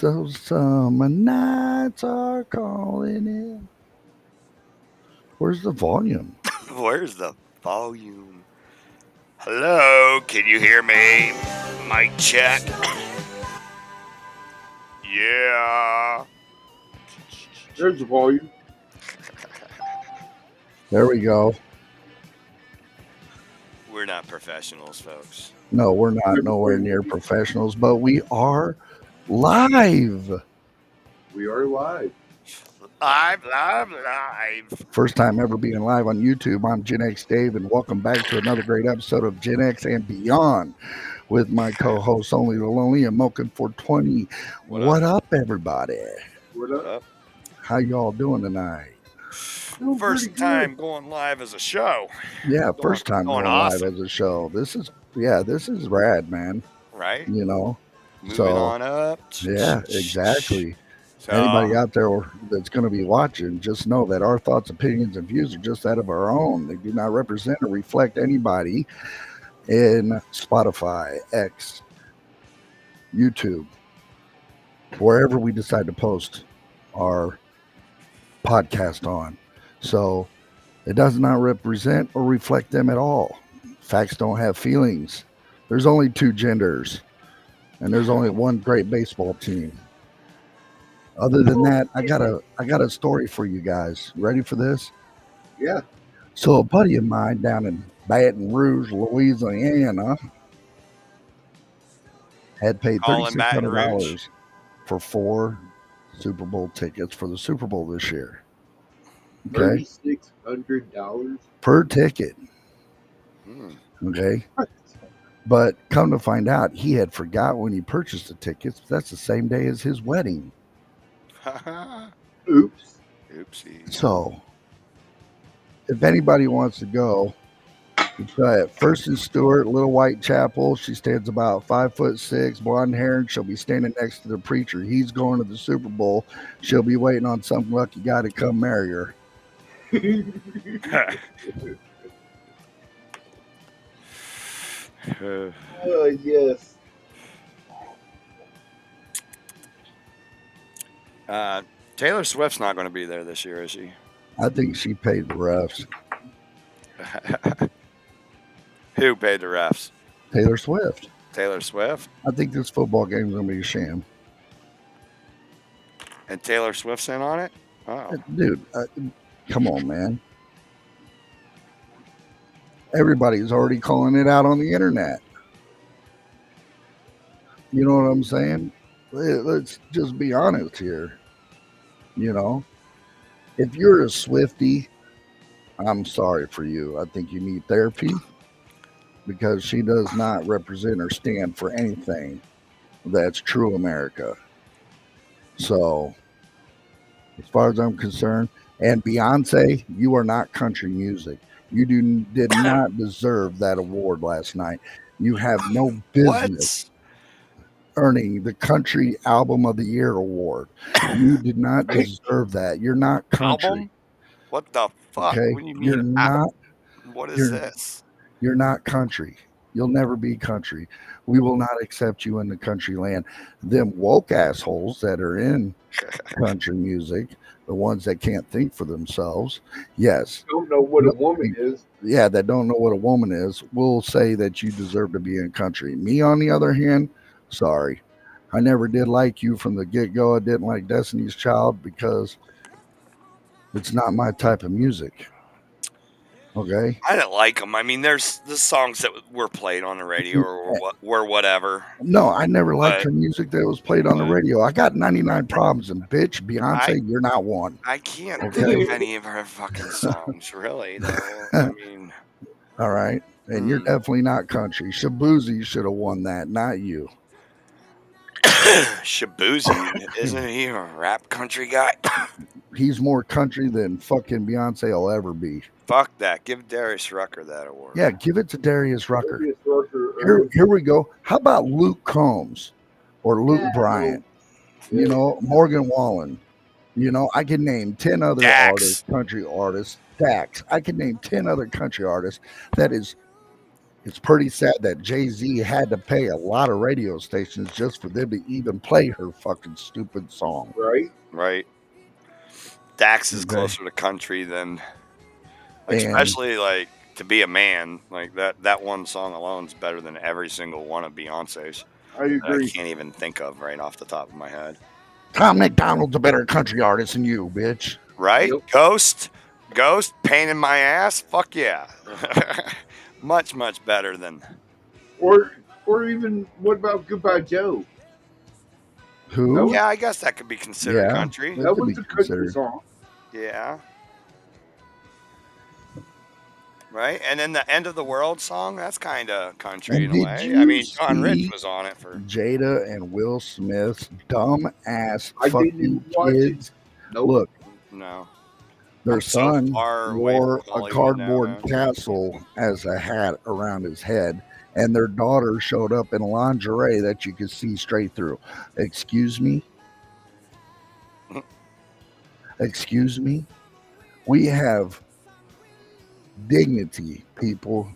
So summer nights are calling in. Where's the volume? Where's the volume? Hello, can you hear me? Mic check. Yeah. There's the volume. There we go. We're not professionals, folks. No, we're not nowhere near professionals, but we are live. We are live. Live. First time ever being live on YouTube. I'm Gen X Dave, and welcome back to another great episode of Gen X and Beyond with my co-host, Only the Lonely and Moken 420. What up, everybody? What up? How y'all doing tonight? First time going live as a show. Yeah, first time going awesome. live as a show. This is rad, man. Right? You know, Moving on up. Yeah, exactly. So, anybody out there that's going to be watching, just know that our thoughts, opinions, and views are just that of our own. They do not represent or reflect anybody in Spotify, X, YouTube, wherever we decide to post our podcast on. So it does not represent or reflect them at all. Facts don't have feelings. There's only two genders, and there's only one great baseball team. Other than that, I got a story for you guys. Ready for this? Yeah. So a buddy of mine down in Baton Rouge, Louisiana, had paid $3,600 for 4 Super Bowl tickets for the Super Bowl this year. Okay, $3,600 per ticket. Okay, but come to find out, he had forgot when he purchased the tickets. That's the same day as his wedding. Oops. Oopsie. So, if anybody wants to go, it's at First and Stewart, Little White Chapel. She stands about 5'6", blonde hair, and she'll be standing next to the preacher. He's going to the Super Bowl. She'll be waiting on some lucky guy to come marry her. Yes. Taylor Swift's not going to be there this year, is she? I think she paid the refs. Who paid the refs? Taylor Swift. Taylor Swift? I think this football game is going to be a sham. And Taylor Swift's in on it? Oh. Dude, come on, man. Everybody's already calling it out on the internet. You know what I'm saying? Let's just be honest here. You know, if you're a Swiftie, I'm sorry for you. I think you need therapy because she does not represent or stand for anything that's true America. So, as far as I'm concerned, and Beyonce, you are not country music. You did not deserve that award last night. You have no business earning the Country Album of the Year award. You did not deserve that. You're not country. Album? What the fuck? Okay? What do you mean? You're not. What is this? You're not country. You'll never be country. We will not accept you in the country land. Them woke assholes that are in country music, the ones that can't think for themselves, yes. Don't know what a woman is. Yeah, that don't know what a woman is, will say that you deserve to be in country. Me, on the other hand, sorry. I never did like you from the get-go. I didn't like Destiny's Child because it's not my type of music. Okay? I didn't like them. I mean, there's the songs that were played on the radio or whatever. No, I never liked her music that was played on the radio. I got 99 problems, and bitch, Beyonce, you're not one. I can't think of any of her fucking songs, really, though. I mean... All right. And you're definitely not country. Shabuzi should have won that, not you. Shabuzi, isn't he a rap country guy? He's more country than fucking Beyonce will ever be. Fuck that. Give Darius Rucker that award. Yeah, give it to Darius Rucker. Here we go. How about Luke Combs or Luke Bryant? You know, Morgan Wallen. You know, I can name 10 other artists, country artists. Dax. I can name 10 other country artists that is It's pretty sad that Jay-Z had to pay a lot of radio stations just for them to even play her fucking stupid song. Right? Right. Dax is Okay. closer to country than, like, And especially like To Be a Man. Like that one song alone is better than every single one of Beyonce's I that I agree. can't even think of right off the top of my head. Tom McDonald's a better country artist than you, bitch. Right? Yep. Ghost, pain in my ass. Fuck yeah. Much better than. Or even what about Goodbye Joe? Who? Yeah, I guess that could be considered Yeah. country. That That could was be a country considered. song. Yeah. Right? And then the End of the World song, that's kind of country And in a did way. you I mean, John Rich see was on it for. Jada and Will Smith's dumb ass I didn't fucking watch it. kids? Nope. Look, No. their I'm so son far away wore from a Hollywood cardboard now, man. castle as a hat around his head, and their daughter showed up in lingerie that you could see straight through. Excuse me? Excuse me? We have dignity, people.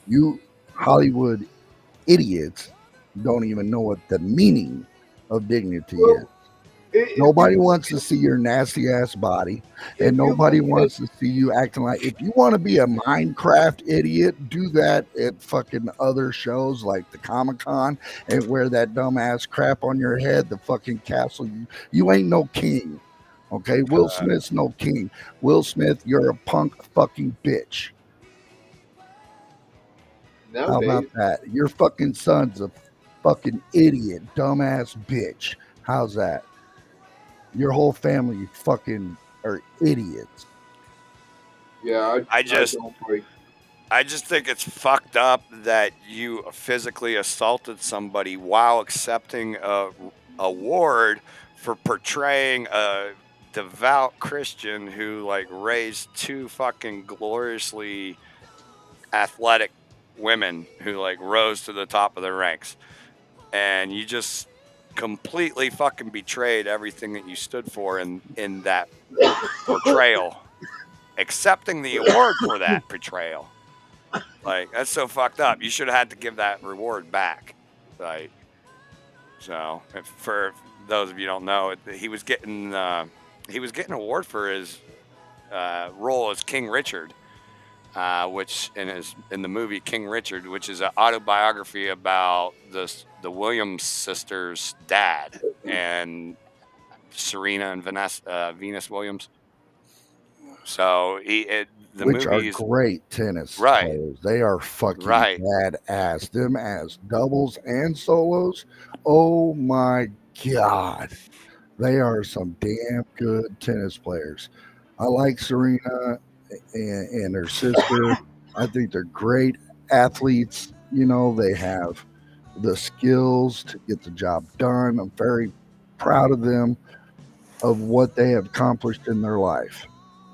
You Hollywood idiots don't even know what the meaning of dignity Well, is. Nobody wants to see your nasty ass body, and nobody wants to see you acting like. If you want to be a Minecraft idiot, do that at fucking other shows like the Comic-Con and wear that dumbass crap on your head, the fucking castle. You ain't no king. Okay, Will Smith's no king. Will Smith, you're a punk fucking bitch. How about Nowadays, that? Your fucking son's a fucking idiot, dumbass bitch. How's that? Your whole family fucking are idiots. yeah, I just don't like. I just think it's fucked up that you physically assaulted somebody while accepting a award for portraying a devout Christian who like raised two fucking gloriously athletic women who like rose to the top of their ranks, and you just completely fucking betrayed everything that you stood for in that portrayal, accepting the award for that portrayal. Like, that's so fucked up. You should have had to give that reward back. Like, so for those of you who don't know, he was getting an award for his role as King Richard, which in the movie King Richard, which is an autobiography about the Williams sisters' dad and Serena and Venus Williams. So the Which are movie is great tennis right. players. They are fucking Right. badass. Them as doubles and solos. Oh my God. They are some damn good tennis players. I like Serena and her sister. I think they're great athletes. You know, they have the skills to get the job done. I'm very proud of them, of what they have accomplished in their life,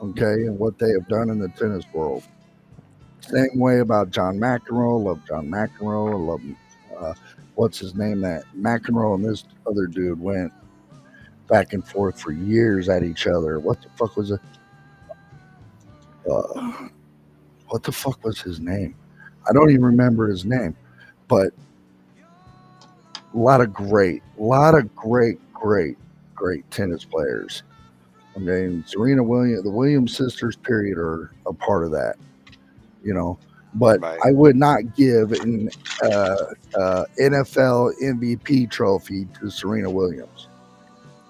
okay, and what they have done in the tennis world. Same way about John McEnroe. Love John McEnroe. I love what's his name? That McEnroe and this other dude went back and forth for years at each other. What the fuck was it? What the fuck was his name? I don't even remember his name, but a lot of great tennis players. I mean, Serena Williams, the Williams sisters, period, are a part of that, you know. But Right. I would not give an NFL MVP trophy to Serena Williams.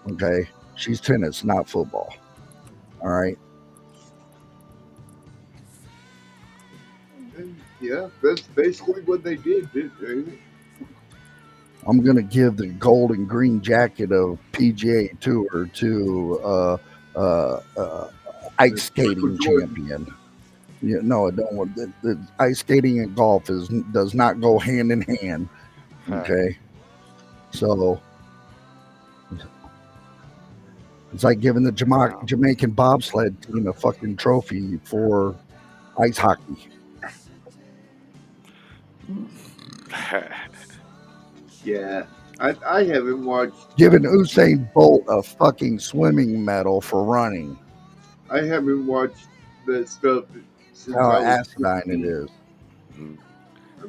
Okay, she's tennis, not football. All right. Yeah, that's basically what they did, didn't they? I'm gonna give the gold and green jacket of PGA Tour to ice skating champion. Yeah, no, I don't want the ice skating and golf does not go hand in hand. Okay, so it's like giving the Jamaican bobsled team a fucking trophy for ice hockey. Yeah, I haven't watched. Giving Usain Bolt a fucking swimming medal for running. I haven't watched that stuff since How I was asinine 15. it is.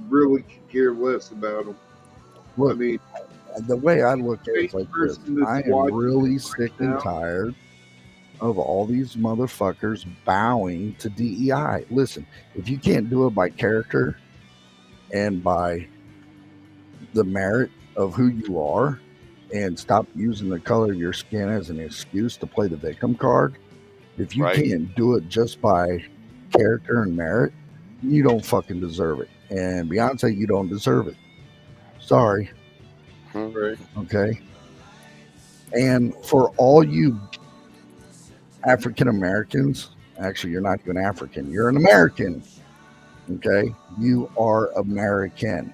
really could care less about them. I Look, mean, the way I look at it any is like this. person that's I am watching really it sick right and now, tired of all these motherfuckers bowing to DEI. Listen, if you can't do it by character and by the merit of who you are and stop using the color of your skin as an excuse to play the victim card, if you Right. can't do it just by character and merit, you don't fucking deserve it. And Beyonce, you don't deserve it. Sorry. Hmm. right? Okay. And for all you African Americans, actually, you're not even African, you're an American. Okay. You are American.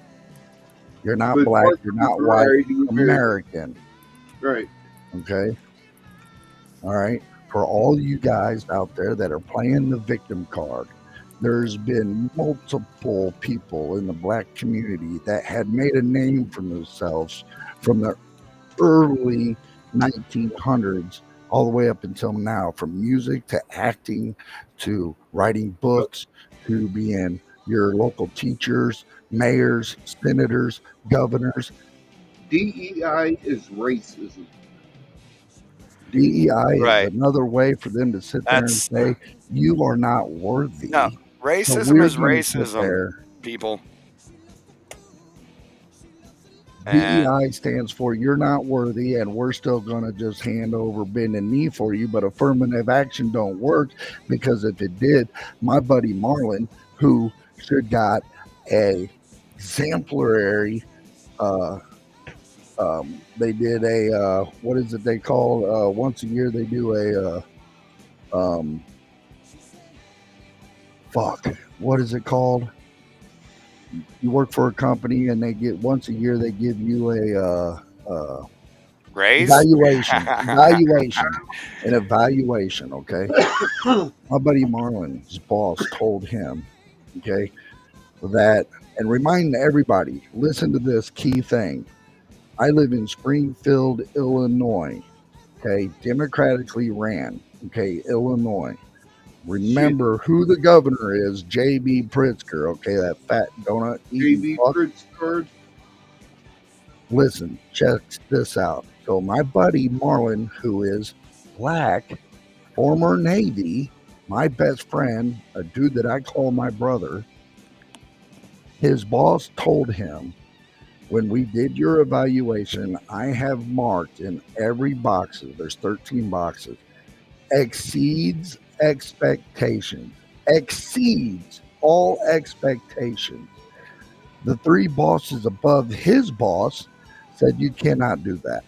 You're not But black. part You're of the not white. variety You're American, American. right? Okay. All right. For all you guys out there that are playing the victim card, there's been multiple people in the black community that had made a name for themselves from the early 1900s all the way up until now, from music to acting to writing But books to being your local teachers, mayors, senators, governors. DEI is racism. DEI is Right. another way for them to sit there and That's say, you are not no. worthy. So Racism we're is going to sit racism, there. people. And DEI stands for you're not worthy, and we're still going to just hand over bend and knee for you. But affirmative action don't work because if it did, my buddy Marlon, who should got a exemplary, uh, they did a what is it they call once a year they do a fuck, what is it called? You work for a company and they get once a year they give you a raise. evaluation. Okay, my buddy Marlon's boss told him, okay, that and remind everybody, listen to this key thing. I live in Springfield, Illinois. Okay, democratically ran. Okay, Illinois. Shit, Remember who the governor is, J.B. Pritzker. Okay, that fat donut eating JB fuck. Fritz card. Listen, check this out. So my buddy Marlon, who is black, former Navy, my best friend, a dude that I call my brother, his boss told him, when we did your evaluation, I have marked in every boxes, there's 13 boxes, exceeds expectations, exceeds all expectations. The three bosses above his boss said you cannot do that.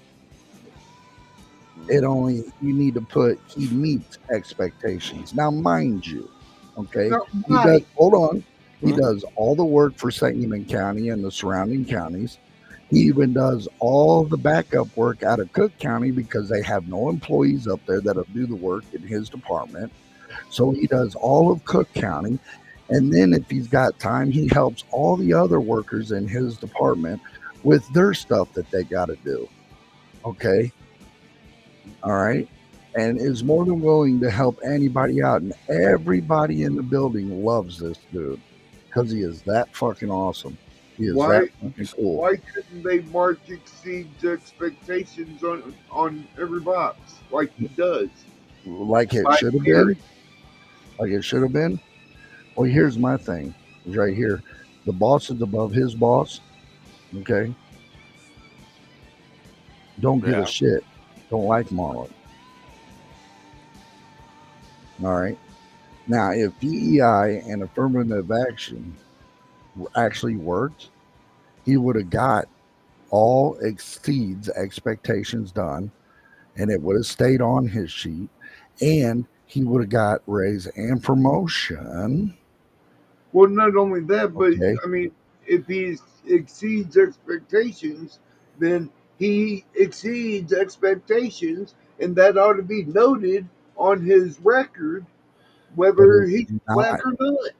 It only you need to put he meets expectations. Now, mind you, okay, No, he does. why? Hold on, he Hmm? does all the work for Sangamon County and the surrounding counties. He even does all the backup work out of Cook County because they have no employees up there that'll do the work in his department. So he does all of Cook County. And then if he's got time, he helps all the other workers in his department with their stuff that they got to do. Okay. All right. And is more than willing to help anybody out. And everybody in the building loves this dude because he is that fucking awesome. He is that Why? fucking cool. Why couldn't they mark exceeds expectations on every box like he does? Like it By should have merit. been. Like it should have been. Well, here's my thing. It's right here. The boss is above his boss. Okay. Don't give a Yeah. shit. Don't like Marlon. All right. Now, if DEI and affirmative action actually worked, he would have got all exceeds expectations done, and it would have stayed on his sheet, and he would have got raise and promotion. Well, not only that, but Okay. I mean, if he exceeds expectations, then he exceeds expectations, and that ought to be noted on his record, But whether it's he's black not. or not.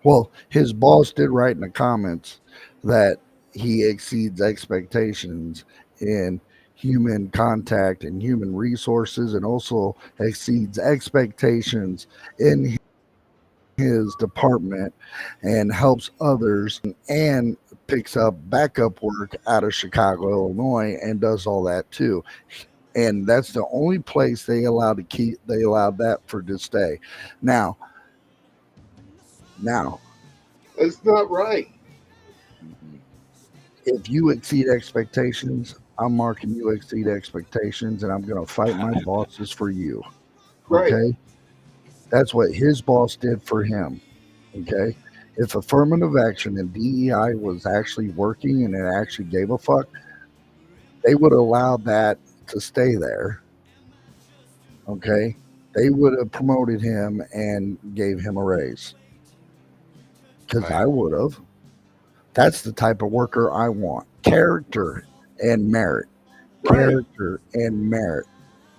Well, his boss did write in the comments that he exceeds expectations in human contact and human resources and also exceeds expectations in his department and helps others and picks up backup work out of Chicago, Illinois, and does all that too. And that's the only place they allowed that for to stay. Now, now, That's not right. if you exceed expectations, I'm marking you exceed expectations, and I'm going to fight my bosses for you. Right. Okay, that's what his boss did for him. Okay, if affirmative action and DEI was actually working and it actually gave a fuck, they would allow that to stay there. Okay, they would have promoted him and gave him a raise because Right. I would have. That's the type of worker I want. Character and merit. Right. Character and merit.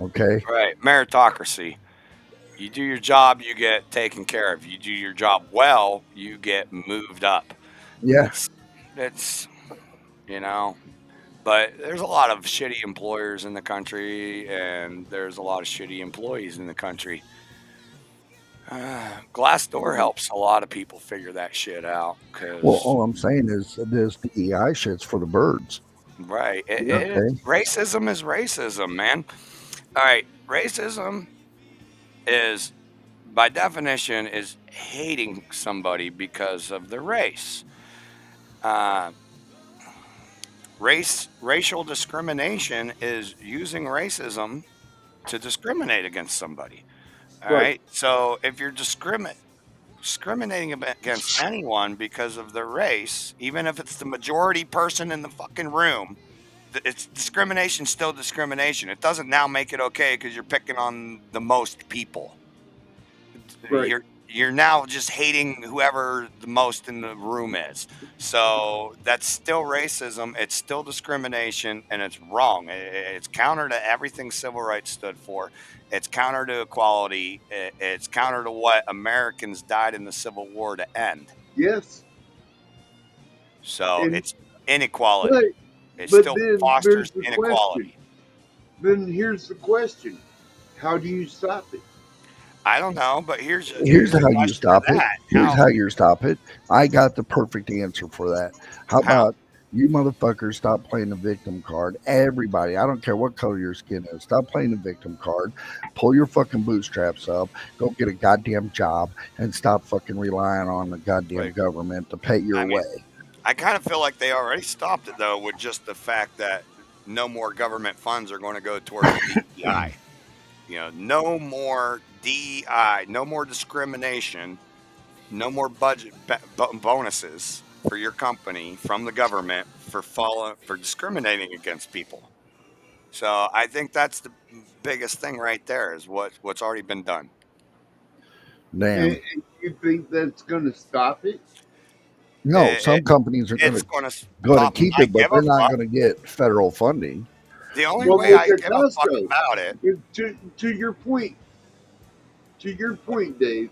Okay. Right. Meritocracy. You do your job, you get taken care of. You do your job well, you get moved up. Yeah. It's you know, but there's a lot of shitty employers in the country, and there's a lot of shitty employees in the country. Glassdoor helps a lot of people figure that shit out Well, because, all I'm saying is this DEI shit's for the birds. right, Okay. racism is racism, man. All right, racism is, by definition, is hating somebody because of their race. Uh, racial discrimination is using racism to discriminate against somebody. All Right. right. So if you're discriminating against anyone because of their race, even if it's the majority person in the fucking room, it's discrimination, still discrimination. It doesn't now make it okay because you're picking on the most people. Right. You're now just hating whoever the most in the room is. So that's still racism. It's still discrimination, and it's wrong. It's counter to everything civil rights stood for. It's counter to equality. It's counter to what Americans died in the Civil War to end. Yes. So And it's inequality. but It but still then fosters there's the question. inequality. Then here's the question: how do you stop it? I don't know, but here's Here's the how you question stop to it. that. Here's how you stop it. I got the perfect answer for that. How about you motherfuckers stop playing the victim card? Everybody, I don't care what color your skin is, stop playing the victim card. Pull your fucking bootstraps up. Go get a goddamn job and stop fucking relying on the goddamn Like, government to pay your I mean, way. I kind of feel like they already stopped it though, with just the fact that no more government funds are going to go towards DEI. No more DEI, no more discrimination, no more budget bonuses for your company from the government for discriminating against people. So I think that's the biggest thing right there is what's already been done. Damn. And you think that's going to stop it? No, It, some companies are it's going to going to stop. keep I it, but give a they're not fuck. going to get federal funding. The only Well, way look I at give a fuck Costco. about it. To your point, Dave.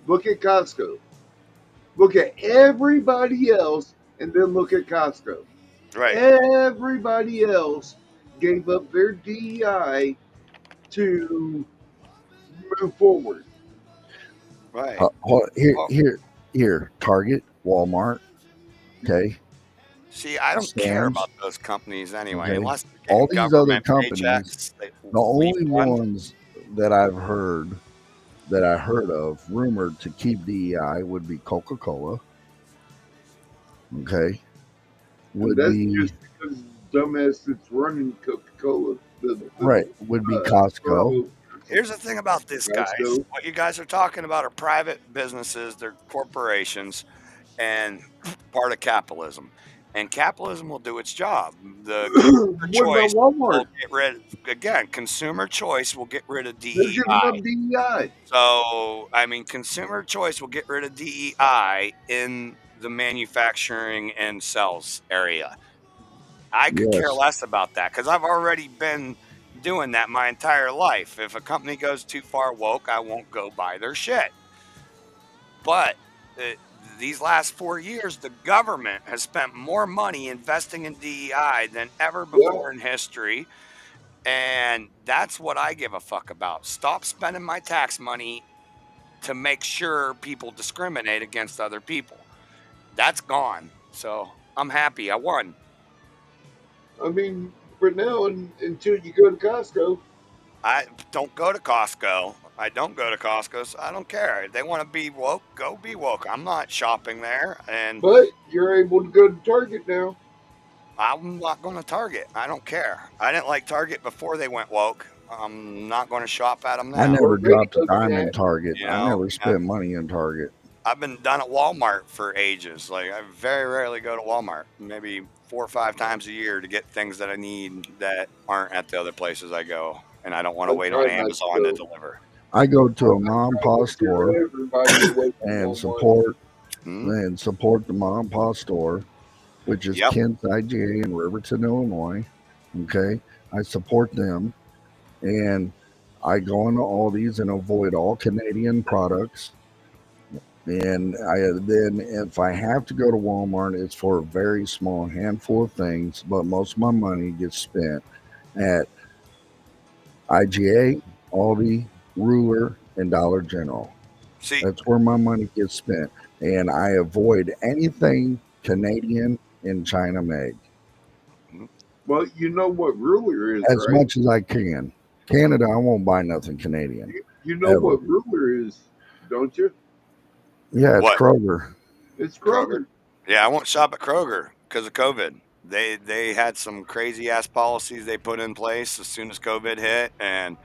Look at Costco. Look at everybody else, and then look at Costco. Right. Everybody else gave up their DEI to move forward. Right. Here, Target, Walmart, okay, See, I don't care Sam's, about those companies anyway, okay. unless they're All getting these other government companies, paychecks. They the only refund. ones that I've heard that I heard of rumored to keep DEI would be Coca Cola, okay, And would that's be just because dumbass that's running Coca Cola. right, would be Costco, Here's the thing about this, guys. Costco. What you guys are talking about are private businesses, they're corporations, and part of capitalism. And capitalism will do its job. The consumer What about choice will Walmart? get rid again, consumer choice will get rid of They're giving DEI. up DEI. So, I mean, consumer choice will get rid of DEI in the manufacturing and sales area. I could care yes, less about that because I've already been doing that my entire life. If a company goes too far woke, I won't go buy their shit. But uh, these last 4 years, the government has spent more money investing in DEI than ever Yeah. before in history. And that's what I give a fuck about. Stop spending my tax money to make sure people discriminate against other people. That's gone. So I'm happy. I won. I mean, for now, until you go to Costco. I don't go to Costco. I don't go to Costco, so I don't care. If they want to be woke, go be woke. I'm not shopping there, and But you're able to go to Target now. I'm not going to Target. I don't care. I didn't like Target before they went woke. I'm not going to shop at them I now. never dropped a Radio dime in Shack. Target. You I know, never spent money in Target. I've been done at Walmart for ages. Like I very rarely go to Walmart. Maybe 4 or 5 times a year to get things that I need that aren't at the other places I go, and I don't want to I wait try on not to Amazon to go. deliver. I go to a I mom and try pop to steer store everybody away from and Walmart. support the mom and pop store, which is Yep. Kent's IGA in Riverton, Illinois. Okay, I support them, and I go into Aldi's and avoid all Canadian products. And then if I have to go to Walmart, it's for a very small handful of things, but most of my money gets spent at IGA, Aldi, Ruler, and Dollar General. See, That's where my money gets spent. And I avoid anything Canadian and China made Well, you know what ruler is, as right? much as I can. Canada, I won't buy nothing Canadian. You know Ever. what ruler is, don't you? Yeah, it's what? Kroger. It's Kroger? Kroger. Yeah, I won't shop at Kroger because of COVID. They had some crazy ass policies they put in place as soon as COVID hit, and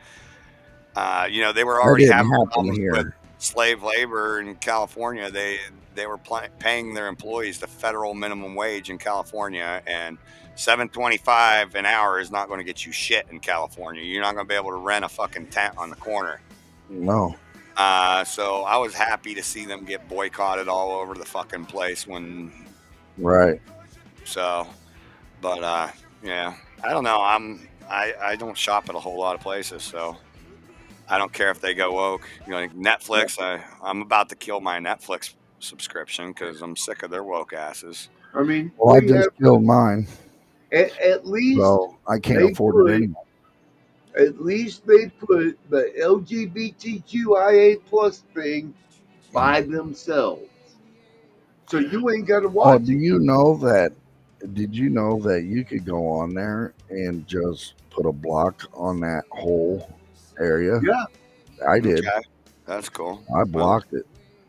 they were That already didn't having happen problems with here. slave labor in California. They were paying their employees the federal minimum wage in California, and $7.25 an hour is not going to get you shit in California. You're not going to be able to rent a fucking tent on the corner. No. So I was happy to see them get boycotted all over the fucking place Right. Yeah, I don't know. I don't shop at a whole lot of places, so I don't care if they go woke. Like Netflix, I'm about to kill my Netflix subscription because I'm sick of their woke asses. I mean, Well, I we just have killed mine, at least so I can't they afford it put anymore. the LGBTQIA plus thing by themselves, so you ain't got to Oh, watch it. did you know that you could go on there and just put a block on that whole area? Yeah, I did. Okay, that's cool. I Well, blocked it.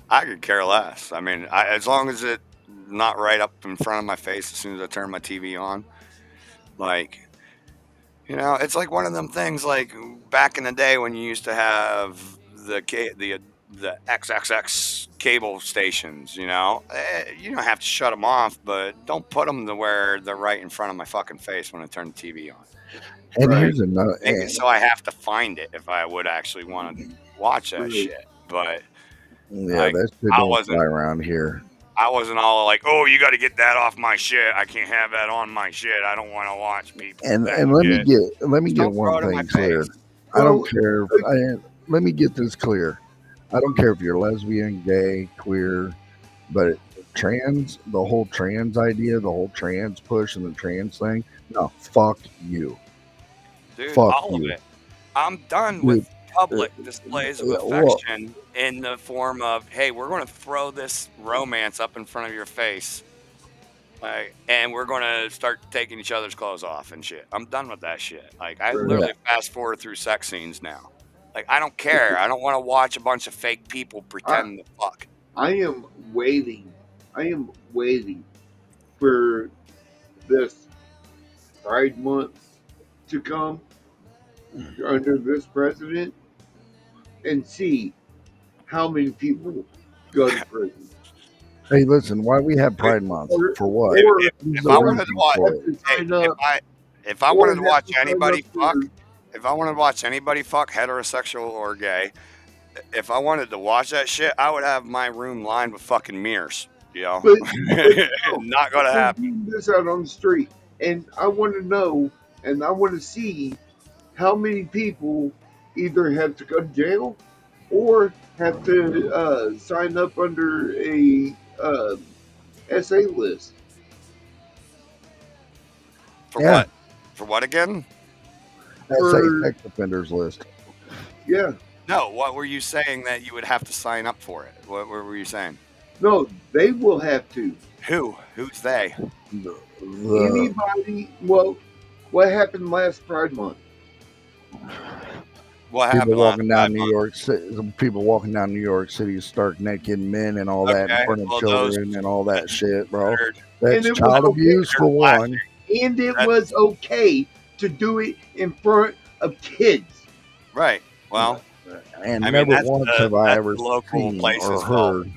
I could care less. I mean, as long as it's not right up in front of my face as soon as I turn my TV on. Like, it's like one of them things. Like back in the day when you used to have the XXX cable stations. You don't have to shut them off, but don't put them to where they're right in front of my fucking face when I turn the TV on. And right, here's another. Make it so I have to find it if I would actually want to watch that right. shit. But Yeah, like, that shit I don't wasn't. fly around here. I wasn't all like, "Oh, you got to get that off my shit. I can't have that on my shit. I don't want to watch people." And let me Just get don't throw one it in my thing clear. face. I don't Well, care. Let me get this clear. I don't care if you're lesbian, gay, queer, but the whole trans idea, the whole trans push, and the trans thing. No, fuck you. Dude, Fuck all you. of it. I'm done Dude, with public displays of well, affection in the form of, "Hey, we're going to throw this romance up in front of your face, and we're going to start taking each other's clothes off and shit." I'm done with that shit. Like, I right. literally fast forward through sex scenes now. Like, I don't care. I don't want to watch a bunch of fake people pretend to fuck. I am waiting. I am waiting for this Pride Month to come under this president and see how many people go to prison. hey, listen, why we have Pride Month? Or, For what? or, Who's If the I or wanted to reason watch, for have it? to hey, sign up, if I or wanted to have watch to sign anybody up fuck, for. if I wanted to watch anybody fuck, heterosexual or gay, if I wanted to watch that shit, I would have my room lined with fucking mirrors. But no, Not gonna we're happen. doing this out on the street, and I want to know, and I want to see how many people either have to go to jail or have to sign up under a SA list. For Yeah, what? For what again? that's a For sex offenders list. yeah, No, what were you saying that you would have to sign up for it? What were you saying? No, they will have to. Who? Who's they? The Anybody? Well, what happened last Pride Month? What people happened last walking down Pride New Month? York City, people walking down New York City, stark naked men and all that, in Okay, front of well, children and all that shit, bro. considered- That's And it was child okay. abuse for one. And it That- was okay to do it in front of kids. Right. Well, And I mean, never that's once the- have I that's ever the local seen place's or fault. heard.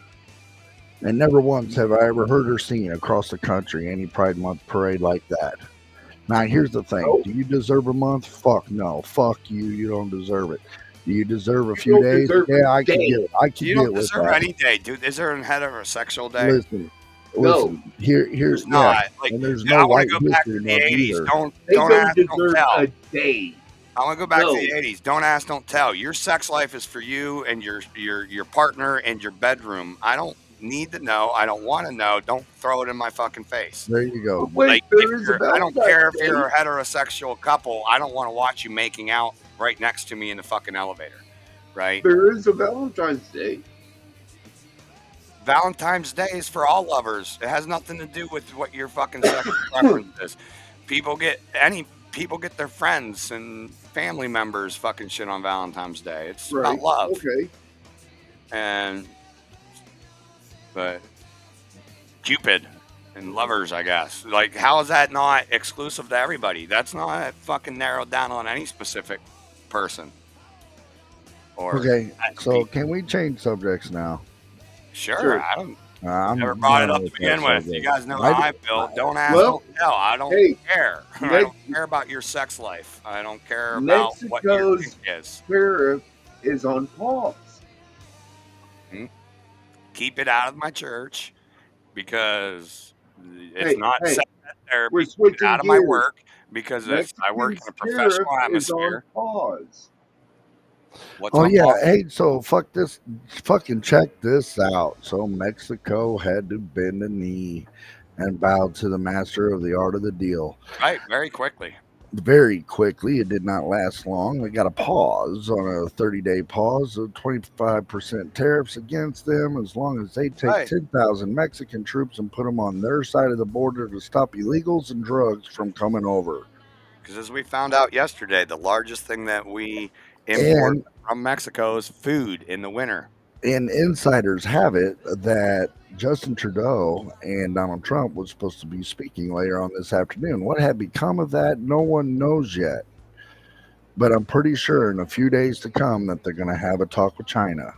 And never once have I ever heard or seen across the country any Pride Month parade like that. Now, here's the thing. Nope. Do you deserve a month? Fuck no. Fuck you. You don't deserve it. Do you deserve a You few don't days? deserve a Yeah, I could day. get You get don't with deserve that. any day, dude. Is there a heterosexual day? Listen, No. here's There's yeah, not. Like, and there's dude, no I want white to go back to history the month 80s. either. They Don't don't ask, don't deserve tell. a day. I want to go back No. to the 80s. Don't ask, don't tell. Your sex life is for you and your partner and your bedroom. I don't need to know. I don't want to know. Don't throw it in my fucking face. There you go. Wait, Like, there is a I don't Valentine's care if Day. you're a heterosexual couple. I don't want to watch you making out right next to me in the fucking elevator. Right? There is a Valentine's Day. Valentine's Day is for all lovers. It has nothing to do with what your fucking sexual preference is. People get their friends and family members fucking shit on Valentine's Day. It's Right. about love. Okay. But Cupid and lovers, I guess. Like, how is that not exclusive to everybody? That's not fucking narrowed down on any specific person. Or Okay, so can we change subjects now? Sure. I don't. I'm Never brought it done up to with that begin with. subject. You guys know I- how I feel. Don't ask, Well, don't tell. I don't hey, care. I Mex- don't care about your sex life. I don't care about what your Mexico's kink is. tariff is on pause. Keep it out of my church because it's Hey, not hey, set there. we're Keep it switching out of my gears. work because if I work in a Mexico's professional tariff atmosphere. is on pause. What's Oh on yeah, pause? hey, so fucking check this out. So Mexico had to bend a knee and bow to the master of the art of the deal. Right, very quickly. Very quickly, it did not last long. They got a pause on a 30-day pause of 25% tariffs against them as long as they take Right. 10,000 Mexican troops and put them on their side of the border to stop illegals and drugs from coming over. Because as we found out yesterday, the largest thing that we import And from Mexico is food in the winter. and insiders have it that Justin Trudeau and Donald Trump was supposed to be speaking later on this afternoon. What had become of that, no one knows yet. But I'm pretty sure in a few days to come that they're going to have a talk with China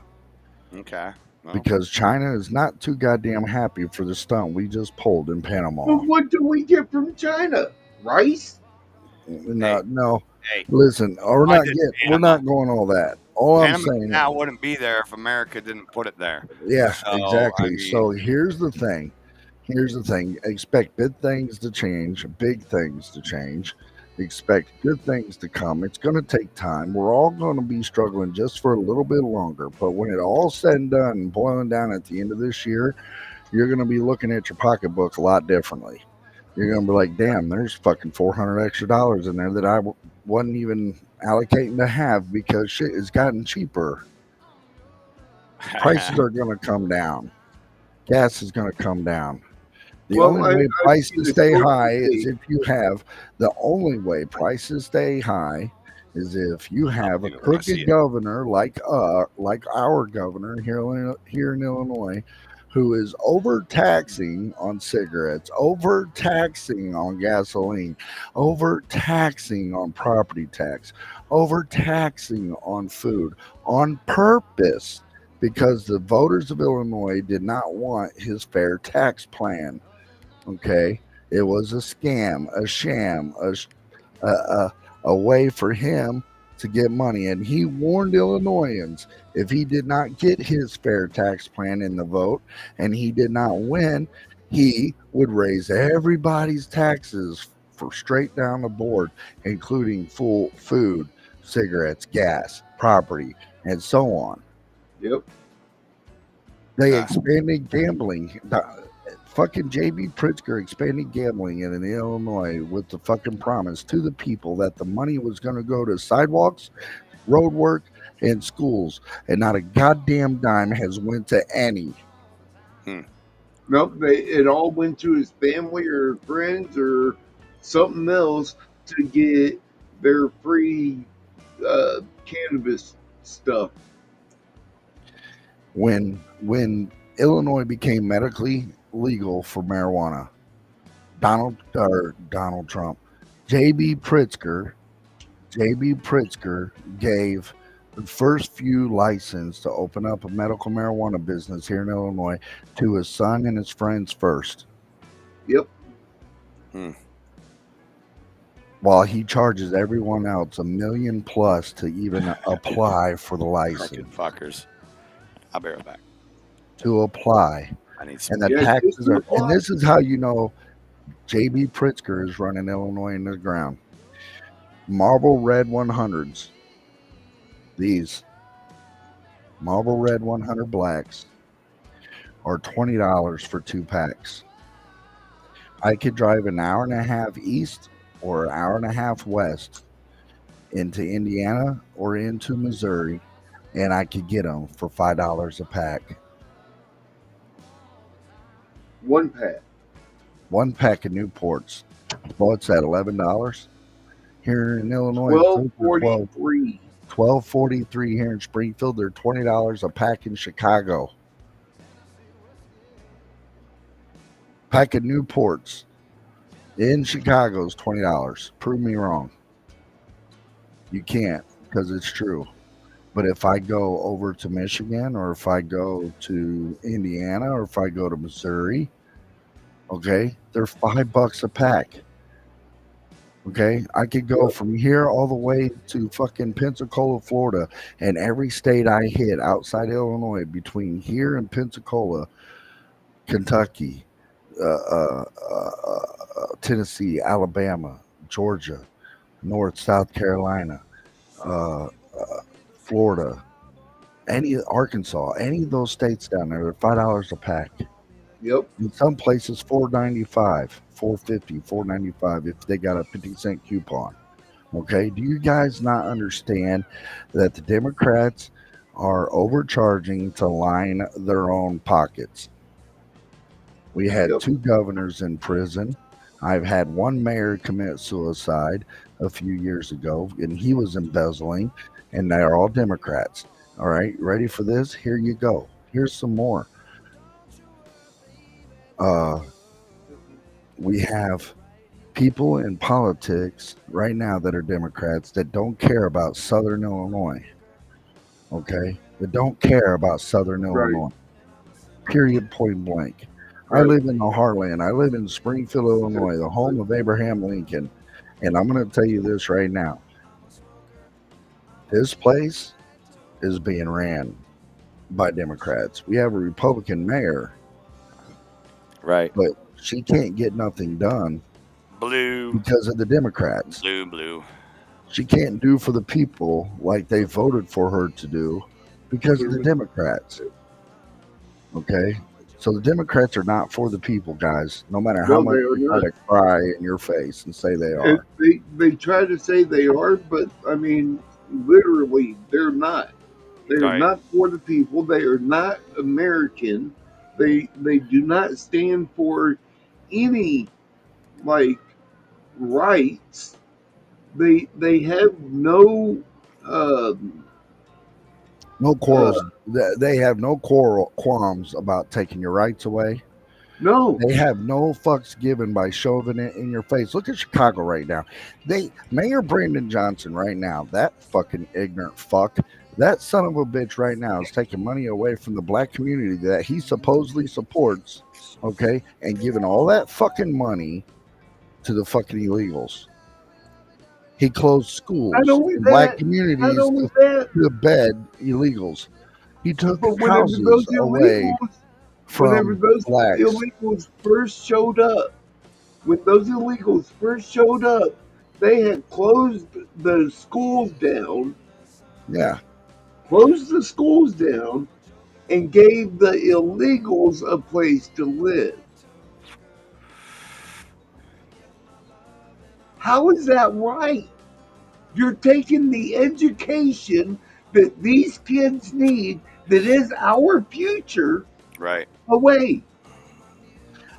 Okay. Well, because China is not too goddamn happy for the stunt we just pulled in Panama. But what do we get from China? Rice? No. hey, Listen, we're I not did we're not going all that. All I'm Panama saying Canal wouldn't be there if America didn't put it there. Yeah, So, exactly. I mean- So here's the thing. Expect big things to change, big things to change. Expect good things to come. It's going to take time. We're all going to be struggling just for a little bit longer. But when it all said and done and boiling down at the end of this year, you're going to be looking at your pocketbook a lot differently. You're going to be like, damn, there's fucking $400 extra in there that I wasn't even allocating to have because shit has gotten cheaper. Prices are going to come down. Gas is going to come down. The Well, only way I've prices seen the stay story high today. is if you have the only way prices stay high is if you have a even wanna see crooked it. governor like our governor here in Illinois, who is overtaxing on cigarettes, overtaxing on gasoline, overtaxing on property tax, overtaxing on food on purpose because the voters of Illinois did not want his fair tax plan. Okay, it was a scam, a sham, a way for him to get money, and he warned Illinoisans if he did not get his fair tax plan in the vote and he did not win, he would raise everybody's taxes for straight down the board, including full food, cigarettes, gas, property, and so on. Yep. They expanded gambling. Fucking JB Pritzker expanded gambling in Illinois with the fucking promise to the people that the money was going to go to sidewalks, road work, in schools, and not a goddamn dime has went to any. Nope, it all went to his family or friends or something else to get their free cannabis stuff. When Illinois became medically legal for marijuana, Donald Trump, J.B. Pritzker, J.B. Pritzker gave the first few license to open up a medical marijuana business here in Illinois to his son and his friends first, Yep. while he charges everyone else $1 million plus to even apply for the Fucking license. fuckers. I'll be right back. To apply. I need And some. the Yeah, taxes just to are, apply. and this is how you know J.B. Pritzker is running Illinois into the ground. Marble Red 100s. These Marble Red 100 blacks are $20 for 2 packs. I could drive an hour and a half east or an hour and a half west into Indiana or into Missouri, and I could get them for $5 a pack. 1 pack. 1 pack of Newports. What's that? $11 here in Illinois. it's over 12.43. $12.43 here in Springfield. They're $20 a pack in Chicago. Pack of Newports in Chicago is $20. Prove me wrong. You can't, because it's true. But if I go over to Michigan, or if I go to Indiana, or if I go to Missouri, okay, they're $5 a pack. Okay, I could go from here all the way to fucking Pensacola, Florida, and every state I hit outside Illinois, between here and Pensacola, Kentucky, Tennessee, Alabama, Georgia, South Carolina, uh, Florida, Arkansas, any of those states down there, they're $5 a pack. Yep. In some places, $4.95, $4.50, $4.95 if they got a 50-cent coupon. Okay, do you guys not understand that the Democrats are overcharging to line their own pockets? We had Yep. 2 governors in prison. I've had 1 mayor commit suicide a few years ago, and he was embezzling, and they're all Democrats. All right, ready for this? Here you go. Here's some more. We have people in politics right now that are Democrats that don't care about Southern Illinois. Okay? That don't care about Southern Right. Illinois. Period, point blank. I Right. live in the heartland. I live in Springfield, Illinois, the home of Abraham Lincoln. And I'm going to tell you this right now. This place is being ran by Democrats. We have a Republican mayor, Right. but she can't get nothing done Blue. because of the Democrats. Blue. She can't do for the people like they voted for her to do because of the Democrats. Okay? So the Democrats are not for the people, guys, no matter how No, much they are they try not. to cry in your face and say they And are. they try to say they are, but I mean, literally, they're not. They're Right. not for the people. They are not American. They do not stand for any like rights. They have no No quarrels. They have no qualms about taking your rights away. no. They have no fucks given by shoving it in your face. Look at Chicago right now. Mayor Brandon Johnson right now, that fucking ignorant fuck, that son of a bitch right now is taking money away from the black community that he supposedly supports, okay, and giving all that fucking money to the fucking illegals. He closed schools Not only in black that, communities not only that, to bed illegals. He took but houses away whenever from those blacks. illegals first showed up, when those illegals first showed up, they had closed the schools down, Yeah. and gave the illegals a place to live. How is that right? You're taking the education that these kids need, that is our future, Right. away.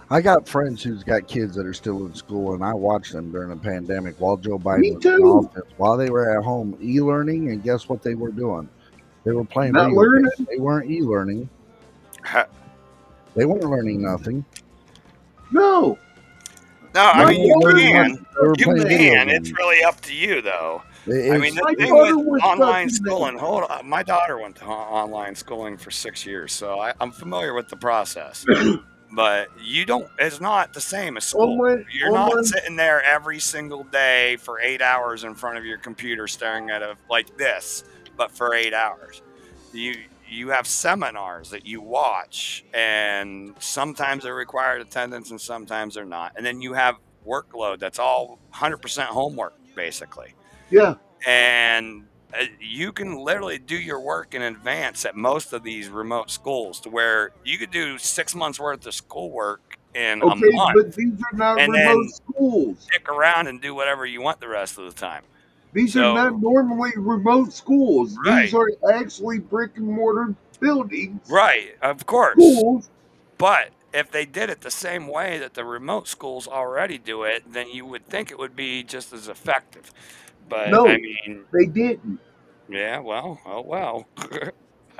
I got friends who's got kids that are still in school, and I watched them during the pandemic while Joe Biden Me was in too. office, while they were at home e-learning, and guess what they were doing? They were playing Not video games. learning. They weren't e-learning. Ha- They weren't learning nothing. No. No, I They My mean weren't you daughter learning was can. nothing. They were stuck You in playing that. video can. It's games. really up to you, though. I mean, It's the My thing daughter with was stuck online in that. schooling, hold on, my daughter went to online schooling for 6 years, so I'm familiar with the process. But you don't, it's not the same as school. You're not Online. sitting there every single day for 8 hours in front of your computer staring at it like this, but for 8 hours. You have seminars that you watch, and sometimes they're required attendance and sometimes they're not. And then you have workload that's all 100% homework, basically. Yeah. And you can literally do your work in advance at most of these remote schools, to where you could do 6 months worth of schoolwork in a Okay, month but these are not and remote then schools. stick around and do whatever you want the rest of the time. These are not So, normally remote schools. These right, are actually brick and mortar buildings, right, of course. schools. But if they did it the same way that the remote schools already do it, then you would think it would be just as effective. But I No, mean, they didn't. yeah, well, oh well.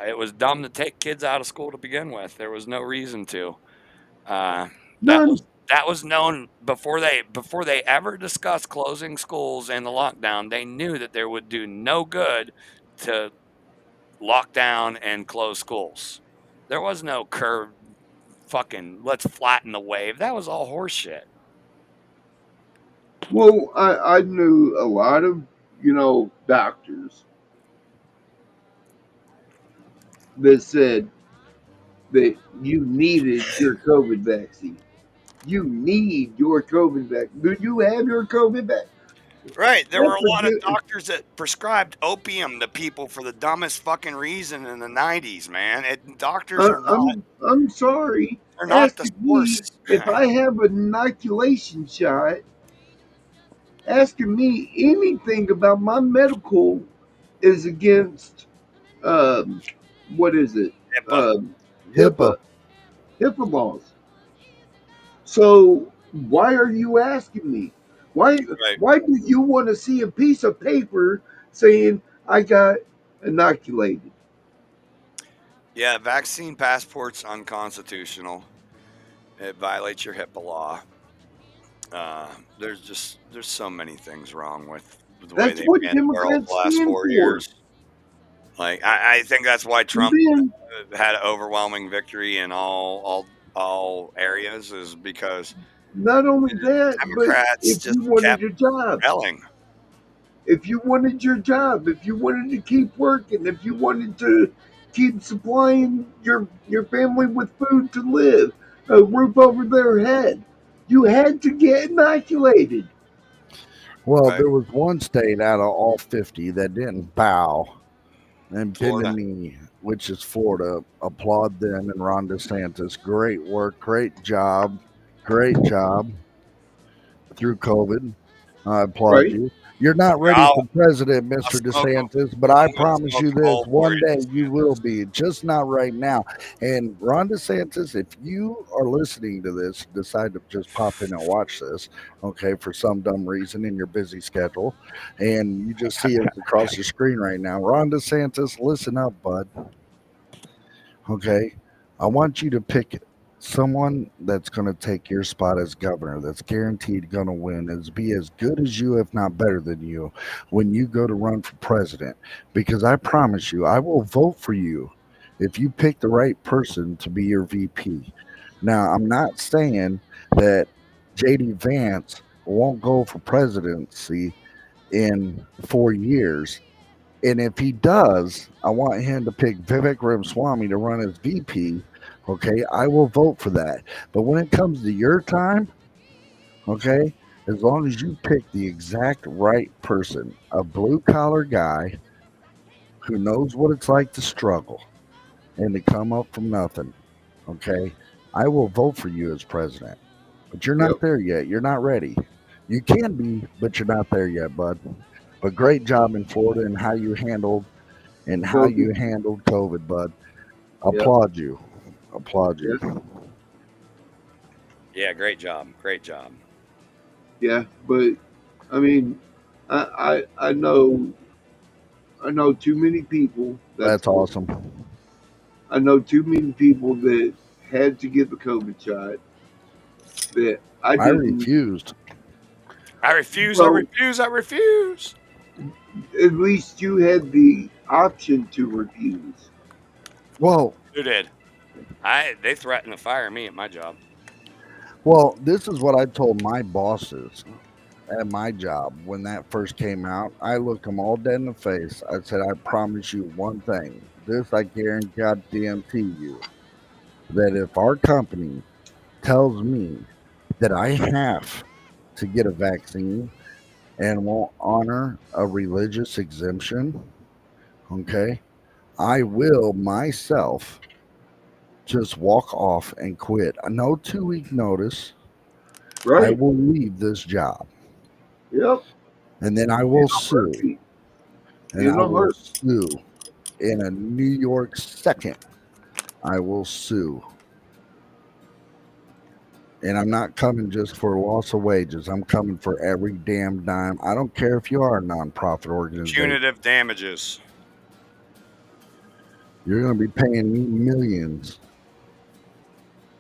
It was dumb to take kids out of school to begin with. There was no reason to. Uh, that None. was that was known before they ever discussed closing schools and the lockdown. They knew that there would do no good to lock down and close schools. There was no curve. Fucking let's flatten the wave. That was all horseshit. Well, I knew a lot of, doctors that said that you needed your COVID vaccine. You need your COVID vaccine. Do you have your COVID vaccine? Right. There were That's a a lot of good. doctors that prescribed opium to people for the dumbest fucking reason in the 90s, man. Doctors I, are not I'm sorry. they're not the Asking me source. if I have an inoculation shot, asking me anything about my medical is against um, what is it? HIPAA. Um, HIPAA. HIPAA laws. So why are you asking me? Why Right. why do you want to see a piece of paper saying I got inoculated? Yeah, vaccine passport's unconstitutional. It violates your HIPAA law. There's so many things wrong with the way That's they've what ran the world the Democrats last stand 4 for. years. Like I think that's why And Trump then had an overwhelming victory in all areas, is because not only that, but Democrats if just you wanted kept a job, rebelling. if you wanted your job, if you wanted to keep working, if you wanted to keep supplying your family with food to live, a roof over their head, you had to get inoculated. Well, Right. there was one state out of all 50 that didn't bow and bend the Florida. knee, which is Florida. Applaud them and Ron DeSantis. Great work, great job through COVID. I applaud Right? you. You're not ready I'll, for president, I'll Mr. smoke a, DeSantis, but I I'm gonna promise smoke you a this: bowl for one you, day you will DeSantis. be, just not right now. And Ron DeSantis, if you are listening to this, decide to just pop in and watch this, okay, for some dumb reason in your busy schedule, and you just see us across your screen right now, Ron DeSantis, listen up, bud. Okay, I want you to pick someone that's going to take your spot as governor, that's guaranteed going to win, is be as good as you, if not better than you, when you go to run for president. Because I promise you, I will vote for you if you pick the right person to be your VP. Now, I'm not saying that JD Vance won't go for presidency in 4 years. And if he does, I want him to pick Vivek Ramaswamy to run as VP. Okay, I will vote for that. But when it comes to your time, okay, as long as you pick the exact right person, a blue collar guy who knows what it's like to struggle and to come up from nothing, okay, I will vote for you as president. But you're Yep. not there yet. You're not ready. You can be, but you're not there yet, bud. But great job in Florida and how you handled and how you handled COVID, bud. Applaud you. Applaud you. Yeah, great job. Great job. Yeah, but I mean, I know too many people. That's What awesome. I know too many people that had to get the COVID shot that I I didn't. refused. I refuse. I Well, refuse. I refuse. at least you had the option to refuse. Well, Who did? They threatened to fire me at my job. well, this is what I told my bosses at my job when that first came out. I looked them all dead in the face. I said, I promise you one thing. This I guarantee you that if our company tells me that I have to get a vaccine and won't honor a religious exemption, okay, I will myself just walk off and quit. No 2 week notice. I Right? will leave this job Yep. and then I will sue. Heartbeat. And In I a will heart. sue in a New York second. I will sue. And I'm not coming just for loss of wages. I'm coming for every damn dime. I don't care if you are a nonprofit organization. Punitive damages. You're going to be paying me millions.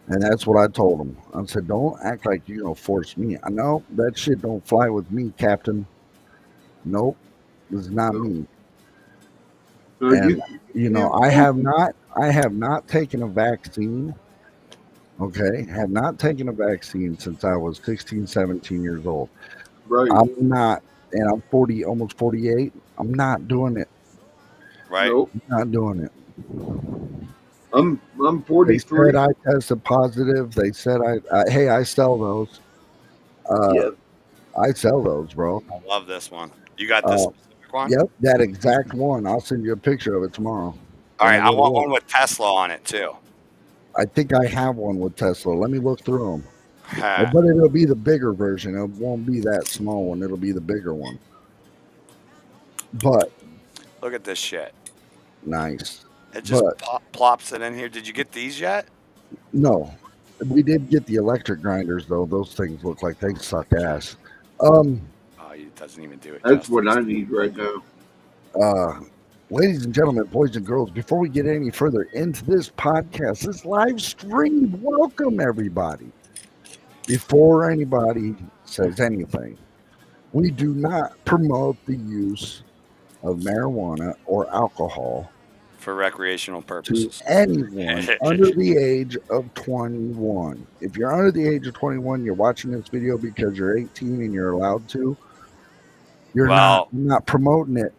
And that's what I told them. I said, don't act like you're going to force me. I know that shit don't fly with me, Captain. Nope. This is not me. So And I have not taken a vaccine. Okay, have not taken a vaccine since I was 16, 17 years old. Right. I'm not, and I'm 40, almost 48. I'm not doing it. Right. Nope. I'm not doing it. I'm They 43. said I tested positive. They said hey, I sell those. Yep. I sell those, bro. I love this one. You got this specific one? Yep, that exact one. I'll send you a picture of it tomorrow. All right, And I want one with Tesla on it too. I think I have one with Tesla. Let me look through them. Ha. But it'll be the bigger version. It won't be that small one. It'll be the bigger one. But Look at this shit. nice. It just But plops it in here. Did you get these yet? no, we did get the electric grinders though. Those things look like they suck ass. Oh, it doesn't even do it. That's what I need right now. Ladies and gentlemen, boys and girls, before we get any further into this podcast, this live stream, welcome everybody. Before anybody says anything, we do not promote the use of marijuana or alcohol for recreational to purposes. anyone under the age of 21. If you're under the age of 21, you're watching this video because you're 18 and you're allowed to. You're not promoting it.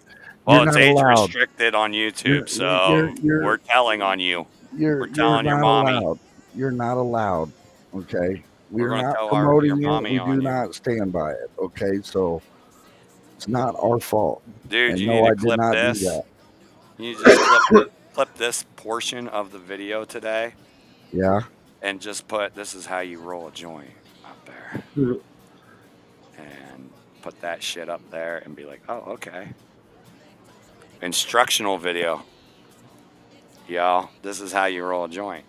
Well, it's age restricted on YouTube, so we're telling on you. We're telling your mommy. Allowed. You're not allowed. Okay. We're not tell promoting your it. We do not stand by it. Okay. So it's not our fault. Dude, and you no, need I to did clip not this. do that. You just clip this portion of the video today. Yeah. And just put, this is how you roll a joint up there. And put that shit up there and be like, oh, okay. Instructional video. Y'all, this is how you roll a joint.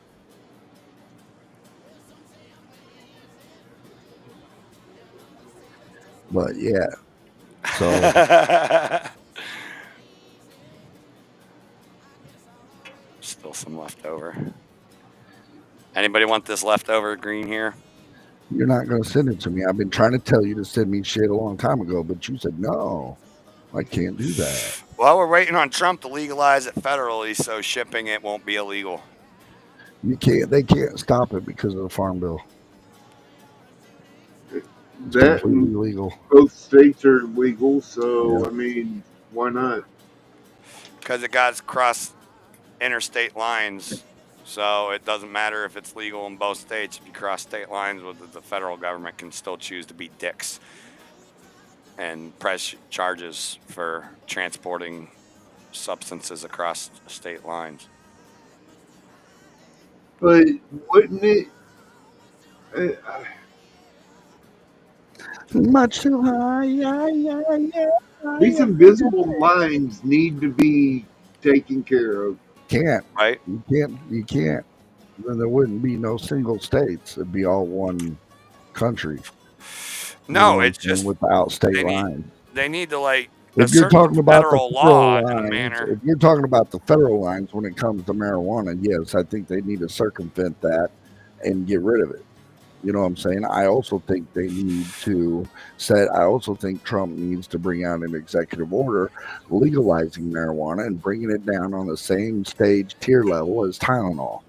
But yeah. So still some leftover. Anybody want this leftover green here? You're not going to send it to me. I've been trying to tell you to send me shit a long time ago, but you said no. I can't do that. Well, we're waiting on Trump to legalize it federally, so shipping it won't be illegal. You can't. They can't stop it because of the Farm Bill. It's completely illegal. Both states are legal, so yeah. I mean, why not? Because it got across interstate lines, so it doesn't matter if it's legal in both states. If you cross state lines, the federal government can still choose to be dicks and press charges for transporting substances across state lines. But wouldn't it? Much too high. These invisible lines need to be taken care of. Can't. Right? You can't. Then there wouldn't be no single states. It'd be all one country. No, what I'm it's saying, just without state they need lines. they need to like If you're assert the talking about the federal federal law in a lines, manner. if you're talking about the federal lines when it comes to marijuana, yes, I think they need to circumvent that and get rid of it. You know what I'm saying? I also think they need to I also think Trump needs to bring out an executive order legalizing marijuana and bringing it down on the same stage tier level as Tylenol.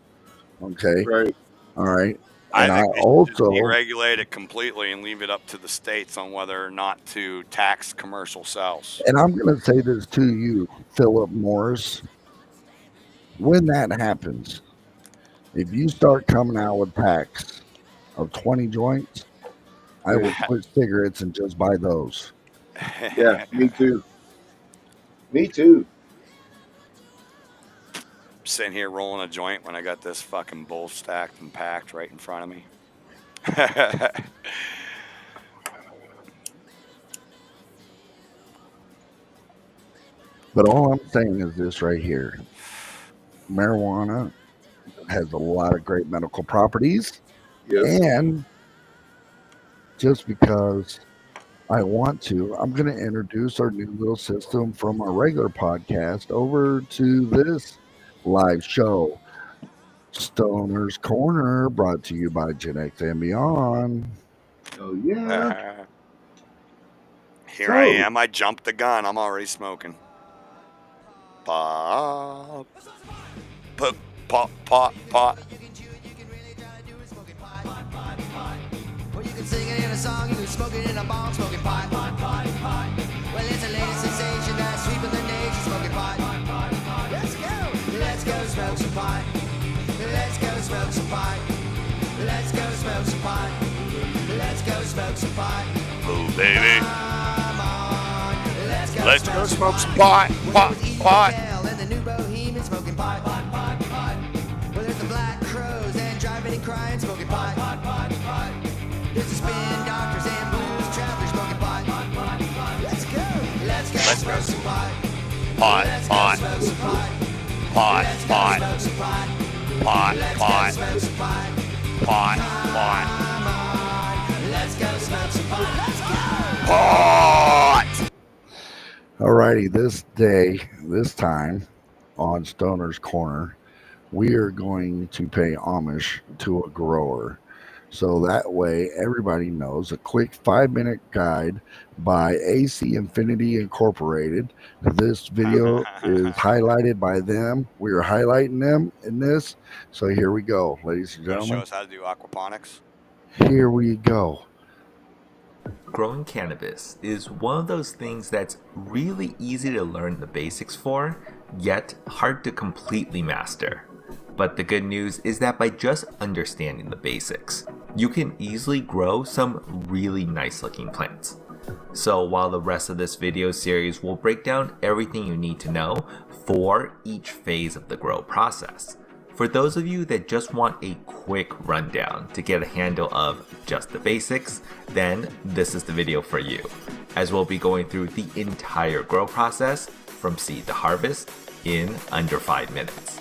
Okay. Right. All right. I And I think they should just also, deregulate it completely and leave it up to the states on whether or not to tax commercial sales. and I'm going to say this to you, Philip Morris, when that happens, if you start coming out with packs of 20 joints, I will quit cigarettes and just buy those. Yeah, me too. Me too. Sitting here rolling a joint when I got this fucking bowl stacked and packed right in front of me. But all I'm saying is this right here. Marijuana has a lot of great medical properties. Yes. And just because I want to, I'm going to introduce our new little system from our regular podcast over to this live show. Stoner's Corner, brought to you by Gen X and Beyond. Oh yeah. Here I am. I jumped the gun. I'm already smoking. Pop. Pop, pop, pop, pop. Well, you can sing it in a song, you can smoke it in a bong, smoking pot. Well, it's the latest sensation that's sweeping the nation, smoking pot. Let's go smoke some pot. Let's go smoke some pot. Let's go smoke some pot. Let's go smoke some pot. Oh, baby. Come on. Let's go smoke some pot. Pot, pot. And the new bohemian smoking pot. Well, there's the black crows and driving and crying, smoking pot. There's the spin doctors and blues travelers smoking pot. Let's go. Let's go smoke some pot. Pot, Let's pot. go smoke some pot. Pot, Let's go pot. smoke some pot. Pot, Let's pot. go smoke some pot. Pot, pot. Come on. Let's go smoke some pot. Let's go. Pot! Alrighty, this time on Stoner's Corner, we are going to pay homage to a grower. So that way everybody knows a quick 5-minute guide by AC Infinity Incorporated. This video is highlighted by them. We are highlighting them in this. So here we go, ladies and You wanna show gentlemen. us how to do aquaponics? Here we go. Growing cannabis is one of those things that's really easy to learn the basics for, yet hard to completely master. But the good news is that by just understanding the basics, you can easily grow some really nice looking plants. So while the rest of this video series will break down everything you need to know for each phase of the grow process, for those of you that just want a quick rundown to get a handle of just the basics, then this is the video for you, as we'll be going through the entire grow process from seed to harvest in under 5 minutes.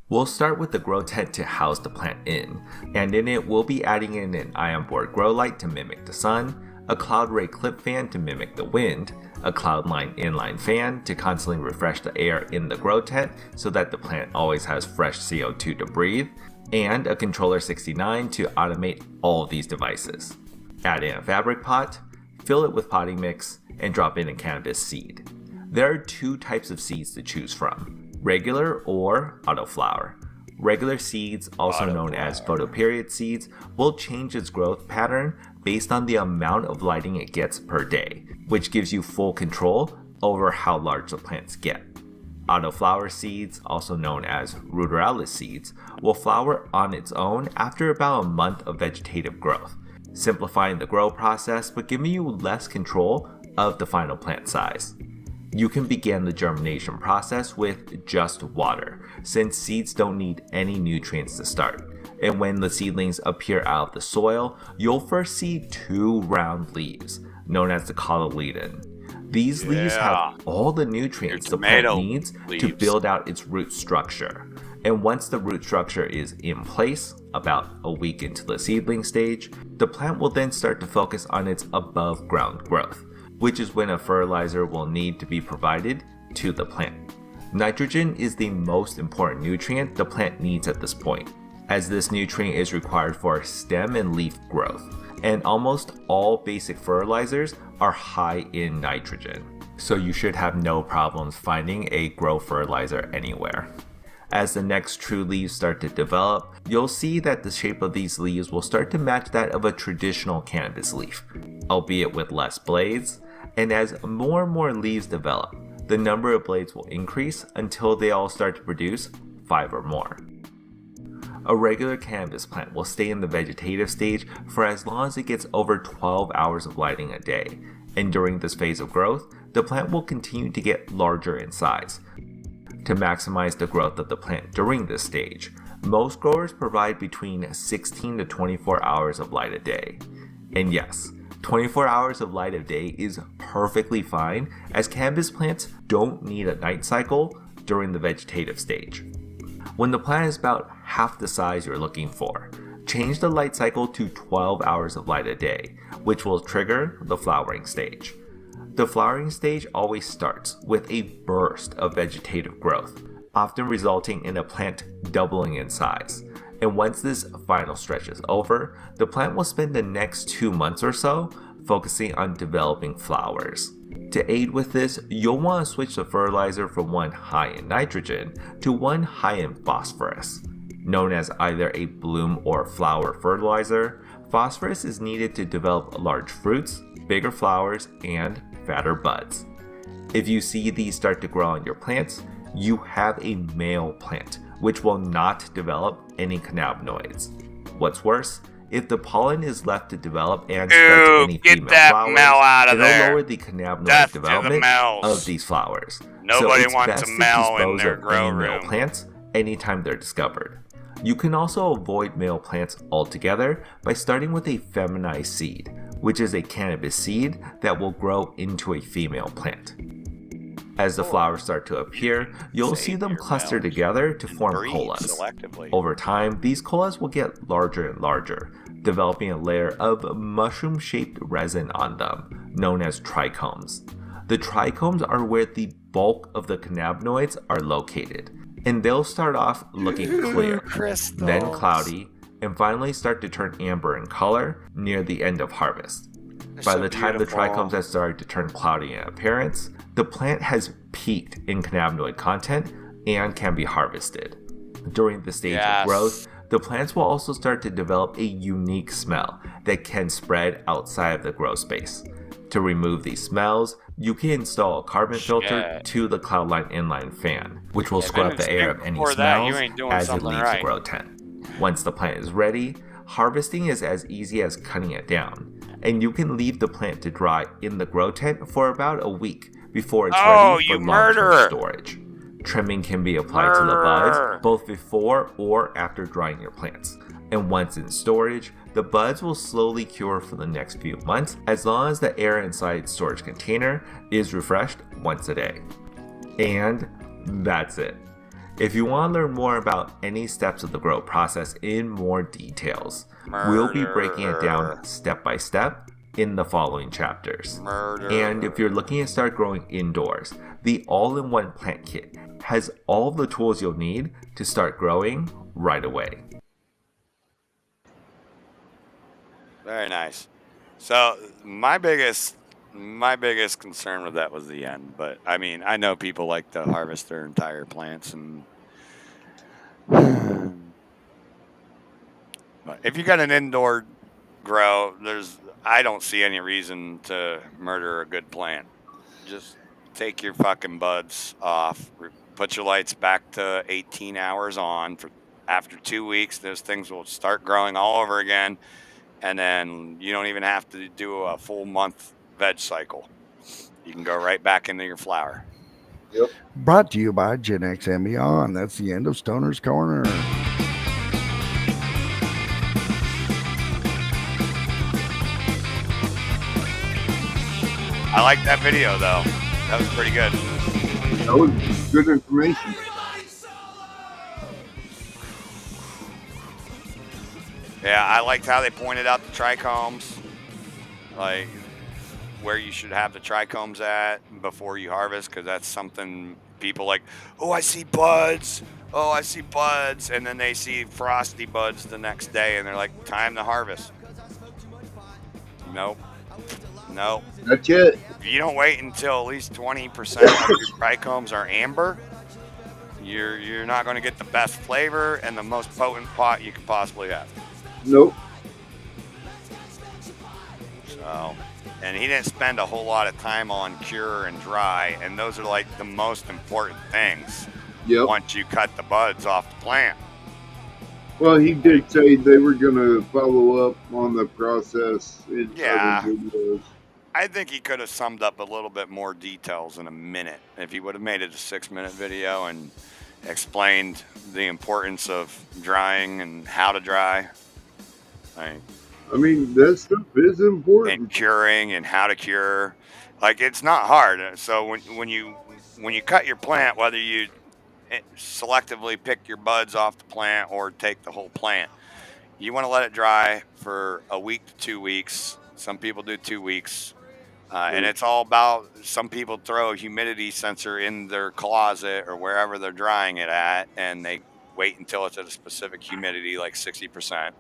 We'll start with the grow tent to house the plant in, and in it we'll be adding in an ion board grow light to mimic the sun, a cloud ray clip fan to mimic the wind, a cloudline inline fan to constantly refresh the air in the grow tent so that the plant always has fresh CO2 to breathe, and a controller 69 to automate all of these devices. Add in a fabric pot, fill it with potting mix, and drop in a cannabis seed. There are 2 types of seeds to choose from, regular or autoflower. Regular seeds, also known as photoperiod seeds, will change its growth pattern based on the amount of lighting it gets per day, which gives you full control over how large the plants get. Autoflower seeds, also known as ruderalis seeds, will flower on its own after about a month of vegetative growth, simplifying the grow process but giving you less control of the final plant size. You can begin the germination process with just water, since seeds don't need any nutrients to start. And when the seedlings appear out of the soil, you'll first see 2 round leaves, known as the cotyledon. These leaves have all the nutrients the plant needs to build out its root structure. And once the root structure is in place, about a week into the seedling stage, the plant will then start to focus on its above ground growth, which is when a fertilizer will need to be provided to the plant. Nitrogen is the most important nutrient the plant needs at this point, as this nutrient is required for stem and leaf growth, and almost all basic fertilizers are high in nitrogen, so you should have no problems finding a grow fertilizer anywhere. As the next true leaves start to develop, you'll see that the shape of these leaves will start to match that of a traditional cannabis leaf, albeit with less blades, and as more and more leaves develop, the number of blades will increase until they all start to produce 5 or more. A regular cannabis plant will stay in the vegetative stage for as long as it gets over 12 hours of lighting a day, and during this phase of growth, the plant will continue to get larger in size. To maximize the growth of the plant during this stage, most growers provide between 16 to 24 hours of light a day. And yes, 24 hours of light a day is perfectly fine, as cannabis plants don't need a night cycle during the vegetative stage. When the plant is about half the size you're looking for, change the light cycle to 12 hours of light a day, which will trigger the flowering stage. The flowering stage always starts with a burst of vegetative growth, often resulting in a plant doubling in size. And once this final stretch is over, the plant will spend the next 2 months or so focusing on developing flowers. To aid with this, you'll want to switch the fertilizer from one high in nitrogen to one high in phosphorus. Known as either a bloom or flower fertilizer, phosphorus is needed to develop large fruits, bigger flowers, and fatter buds. If you see these start to grow on your plants, you have a male plant, which will not develop any cannabinoids. What's worse, if the pollen is left to develop and spread to any female flowers, it'll lower the cannabinoid development of these flowers. Nobody so it's wants best a to male in dispose their of grow any male room. plants anytime they're discovered. You can also avoid male plants altogether by starting with a feminized seed, which is a cannabis seed that will grow into a female plant. As the flowers start to appear, you'll see them cluster together to form colas. Over time, these colas will get larger and larger, developing a layer of mushroom-shaped resin on them, known as trichomes. The trichomes are where the bulk of the cannabinoids are located, and they'll start off looking clear, then cloudy, and finally start to turn amber in color near the end of harvest. By the time the trichomes have started to turn cloudy in appearance, the plant has peaked in cannabinoid content and can be harvested. During the stage of growth, the plants will also start to develop a unique smell that can spread outside of the grow space. To remove these smells, you can install a carbon filter to the Cloudline inline fan, which will scrub the air of any smells as it leaves the grow tent. Once the plant is ready, harvesting is as easy as cutting it down, and you can leave the plant to dry in the grow tent for about a week before it's ready for long-term storage. Trimming can be applied to the buds both before or after drying your plants, and once in storage, the buds will slowly cure for the next few months as long as the air inside storage container is refreshed once a day. And that's it. If you want to learn more about any steps of the grow process in more details, we'll be breaking it down step by step in the following chapters. And if you're looking to start growing indoors, the all-in-one plant kit has all of the tools you'll need to start growing right away. Very nice. So my biggest concern with that was the end. But I mean, I know people like to harvest their entire plants, and but if you got an indoor grow, I don't see any reason to murder a good plant. Just take your fucking buds off, put your lights back to 18 hours on. After 2 weeks, those things will start growing all over again. And then you don't even have to do a full month veg cycle. You can go right back into your flower. Yep. Brought to you by Gen X and Beyond. That's the end of Stoner's Corner. I like that video though. That was pretty good. That was good information. Yeah, I liked how they pointed out the trichomes, like where you should have the trichomes at before you harvest, because that's something people like, oh, I see buds. Oh, I see buds. And then they see frosty buds the next day and they're like, time to harvest. Nope. Nope. That's it. If you don't wait until at least 20% of your trichomes are amber, you're not going to get the best flavor and the most potent pot you could possibly have. Nope. So, and he didn't spend a whole lot of time on cure and dry, and those are like the most important things. Yep. Once you cut the buds off the plant. Well, he did say they were going to follow up on the process in Yeah. other videos. I think he could have summed up a little bit more details in a minute if he would have made it a 6-minute video and explained the importance of drying and how to dry. I mean, that stuff is important. And curing and how to cure. Like, it's not hard. So when you cut your plant, whether you selectively pick your buds off the plant or take the whole plant, you want to let it dry for a week to 2 weeks. Some people do 2 weeks. And it's all about, some people throw a humidity sensor in their closet or wherever they're drying it at, and they wait until it's at a specific humidity, like 60%.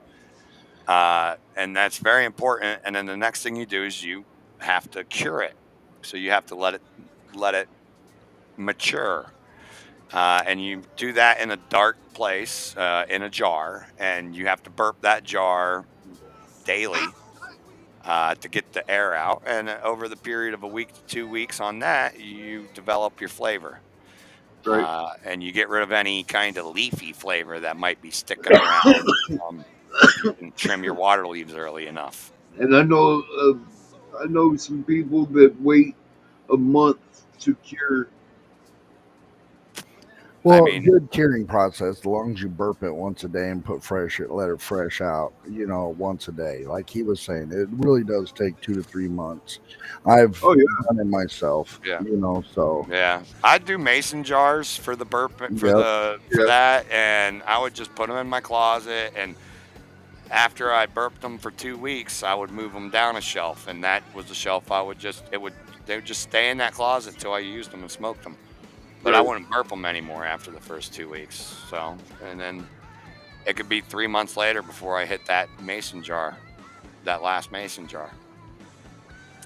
And that's very important. And then the next thing you do is you have to cure it. So you have to let it mature. And you do that in a dark place, in a jar, and you have to burp that jar daily to get the air out. And over the period of a week to 2 weeks on that, you develop your flavor. Right. And you get rid of any kind of leafy flavor that might be sticking around. If you can trim your water leaves early enough. And I know some people that wait a month to cure. Well, I mean, good curing process, as long as you burp it once a day and let it fresh out, once a day. Like he was saying, it really does take 2 to 3 months. I've done it myself, Yeah. so. Yeah. I'd do mason jars for the burp, for that, and I would just put them in my closet, and after I burped them for 2 weeks, I would move them down a shelf, and that was the shelf they would just stay in that closet until I used them and smoked them. But I wouldn't burp them anymore after the first 2 weeks. So, and then it could be 3 months later before I hit that mason jar, that last mason jar.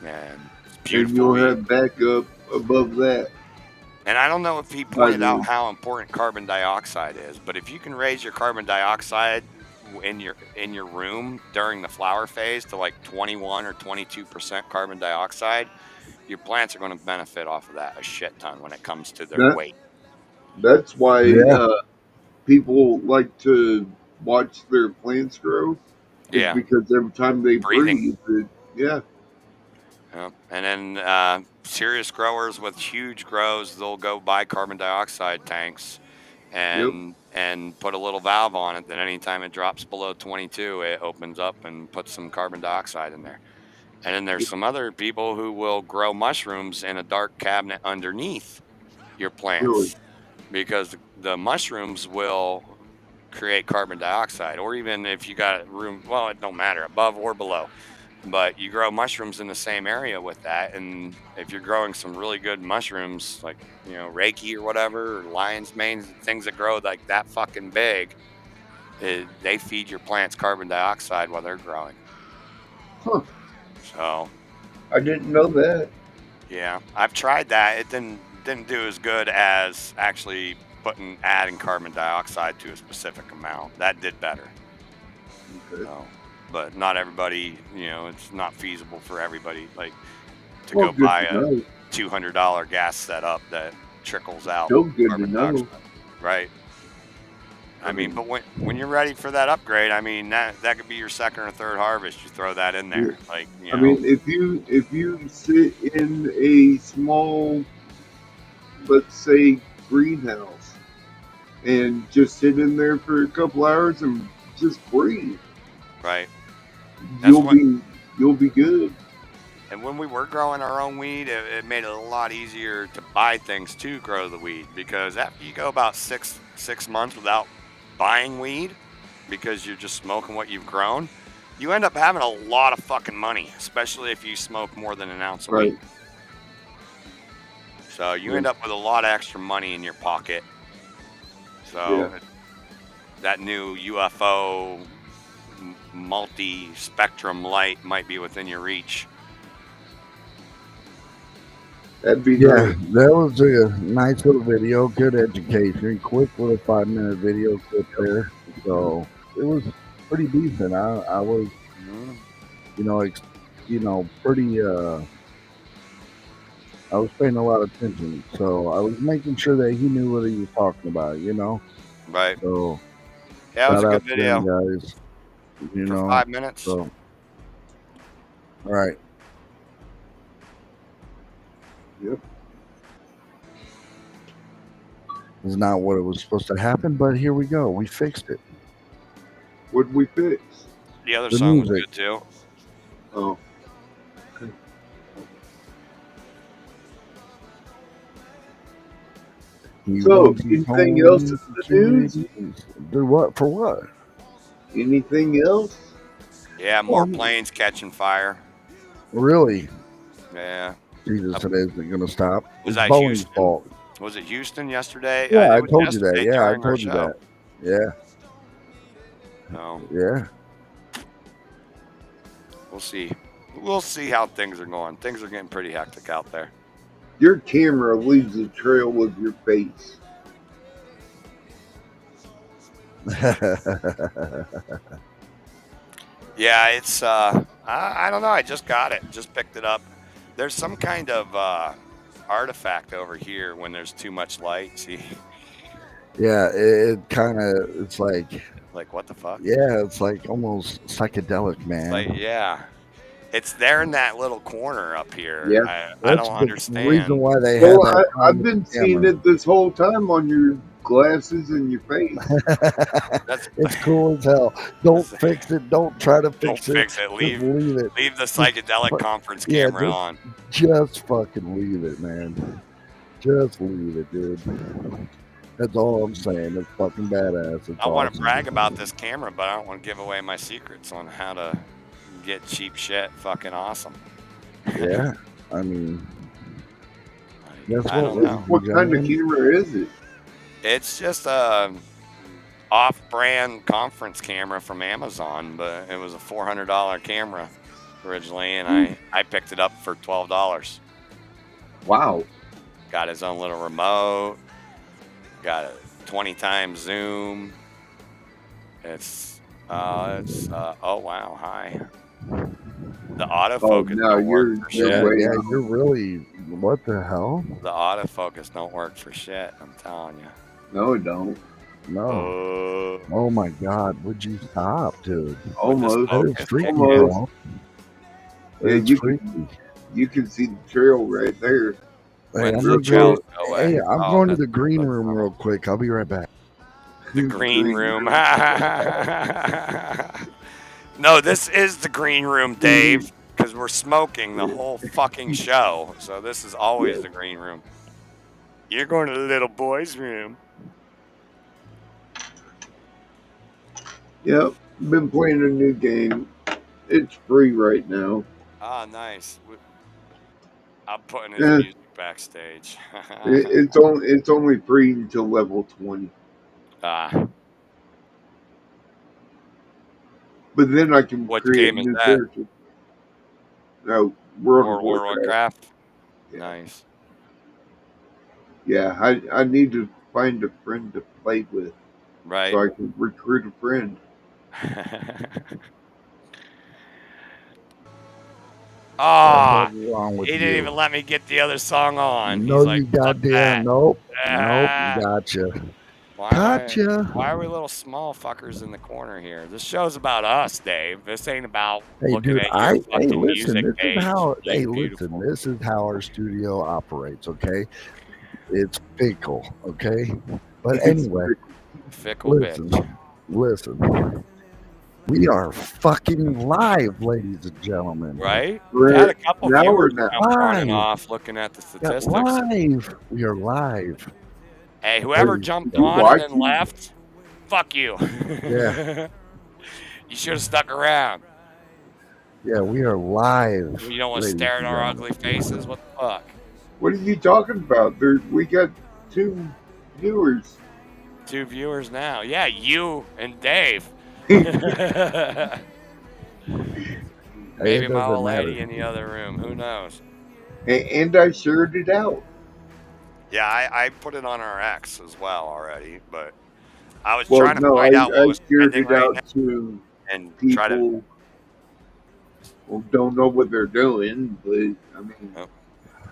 And it's beautiful. And you'll have backup above that. And I don't know if he pointed out how important carbon dioxide is, but if you can raise your carbon dioxide in your room during the flower phase to like 21 or 22% carbon dioxide, your plants are going to benefit off of that a shit ton when it comes to their weight. That's why people like to watch their plants grow. Yeah. Because every time they breathe, yeah. And then serious growers with huge grows, they'll go buy carbon dioxide tanks and put a little valve on it that anytime it drops below 22, it opens up and puts some carbon dioxide in there. And then there's some other people who will grow mushrooms in a dark cabinet underneath your plants because the mushrooms will create carbon dioxide. Or even if you got room, well, it don't matter, above or below. But you grow mushrooms in the same area with that. And if you're growing some really good mushrooms, like, Reiki or whatever, or lion's mane, things that grow like that fucking big, they feed your plants carbon dioxide while they're growing. Huh. So, I didn't know that. Yeah, I've tried that. It didn't do as good as actually adding carbon dioxide to a specific amount. That did better. Okay. So, but not everybody, it's not feasible for everybody. Like to go buy a $200 gas setup that trickles out So good carbon to know. dioxide. Right. I mean, but when you're ready for that upgrade, I mean that could be your second or third harvest. You throw that in there, like you know. I mean, if you sit in a small, let's say, greenhouse, and just sit in there for a couple hours and just breathe, right? That's you'll be good. And when we were growing our own weed, it made it a lot easier to buy things to grow the weed, because after you go about six months without buying weed because you're just smoking what you've grown, you end up having a lot of fucking money, especially if you smoke more than an ounce of weed. So you end up with a lot of extra money in your pocket. So that new UFO multi-spectrum light might be within your reach. That'd be nice. That was a nice little video, good education, quick little 5-minute video clip there. So it was pretty decent. I was, pretty. I was paying a lot of attention, so I was making sure that he knew what he was talking about. Right. So yeah, it was a good video, guys. For 5 minutes. So, all right. Yep. It's not what it was supposed to happen, but here we go. We fixed it. What'd we fix? The other song was good too. Oh. So, anything else in the news? Do what? For what? Anything else? Yeah, more planes catching fire. Really? Yeah. Jesus, it isn't going to stop. Was it's that Boeing's Houston? fault. Was it Houston yesterday? Yeah, I told you that. Yeah, I told you that. Yeah. No. Yeah. We'll see. We'll see how things are going. Things are getting pretty hectic out there. Your camera leaves a trail with your face. Yeah, it's I don't know. I just got it. Just picked it up. There's some kind of artifact over here when there's too much light. See? Yeah, it kind of, it's like what the fuck? Yeah, it's like almost psychedelic, man. Yeah. It's there in that little corner up here. Yeah. I don't understand. The reason why they have that. I've been seeing it this whole time on your glasses and your face. It's cool as hell. Don't fix it. Don't try to fix it. Don't fix it. Leave it. Leave the psychedelic conference camera on. Just fucking leave it, man. Just leave it, dude. That's all I'm saying. It's fucking badass. It's I want to brag about this camera, but I don't want to give away my secrets on how to get cheap shit. Fucking awesome. Yeah, I mean, that's I don't know. What kind of camera is it? It's just a off-brand conference camera from Amazon, but it was a $400 camera originally, and I picked it up for $12. Wow. Got his own little remote. Got a 20 times zoom. It's oh wow, hi. The autofocus don't work for shit. Yeah, you're really, what the hell? The autofocus don't work for shit, I'm telling you. No, it don't. No. Oh my God, would you stop, dude? Almost. It's freaky, bro. Yeah, you can see the trail right there. Hey, I'm going to the green room real quick. I'll be right back. The green room. No, this is the green room, Dave, because we're smoking the whole fucking show. So this is always the green room. You're going to the little boy's room. Yep, been playing a new game. It's free right now. Ah, nice. I'm putting his music backstage. it's only free until level 20. Ah. But then I can create game is new that? characters. No, World of Warcraft. Nice. Yeah, I need to find a friend to play with. Right. So I can recruit a friend. Ah, he didn't even let me get the other song on. No, He's like, you goddamn, nope, you gotcha. Gotcha. Why are we little small fuckers in the corner here? This show's about us, Dave. This ain't about Hey, looking dude, at your hey, fucking listen, music page. hey, Being listen, beautiful. this is how our studio operates, okay? It's fickle, okay? But anyway, Fickle bitch. listen. We are fucking live, ladies and gentlemen. Right? We've had a couple now viewers or not? jump on and Live. off looking at the Yeah, statistics. live. We are live. Hey, whoever Ladies jumped and on and then watching? left, fuck you. Yeah. You should have stuck around. Yeah, we are live. You don't want to ladies stare at and our gentlemen. ugly faces? What the fuck? What are you talking about? We got 2 viewers. 2 viewers now. Yeah, you and Dave. Hey, Maybe it my doesn't old lady matter. in the other room. Who knows? And I shared it out. Yeah, I put it on our X as well already, but I was Well, trying to no, find out what I was shared trending it right out now to and try to. people who don't know what they're doing, but I mean,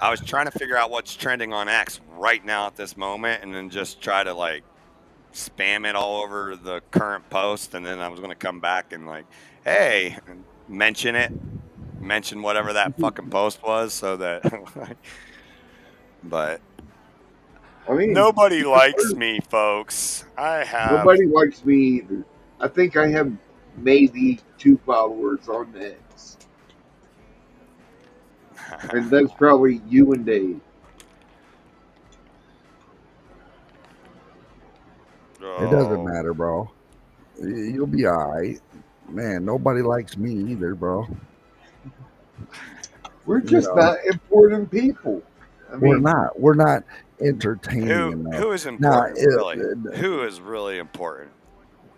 I was trying to figure out what's trending on X right now at this moment, and then just try to like spam it all over the current post, and then I was going to come back and like, hey, and mention it, mention whatever that fucking post was, so that. But I mean, nobody likes me, folks. I have. nobody likes me either. I think I have maybe 2 followers on X, and that's probably you and Dave. It doesn't Oh. matter, bro. You'll be all right. Man, nobody likes me either, bro. We're You just know, not important people. I we're mean, not. We're not entertaining enough. Who is Now, important, really? Who is really important?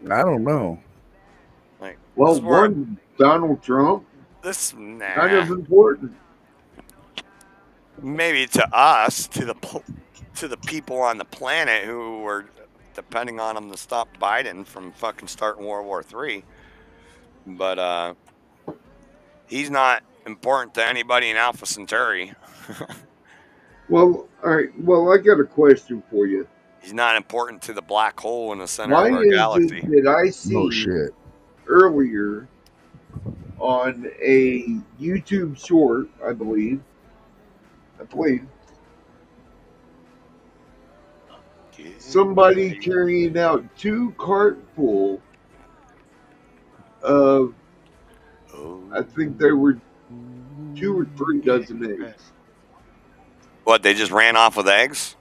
I don't know. Like, well, this is where one Donald Trump, kind of important. maybe to us, to the people on the planet who were depending on him to stop Biden from fucking starting World War III. But he's not important to anybody in Alpha Centauri. Well, all right. Well, I got a question for you. He's not important to the black hole in the center Why of our is it galaxy. that I No seen shit. earlier on a YouTube short, I believe, somebody carrying out 2 cart full of, I think there were 2 or 3 dozen eggs. What, they just ran off with eggs?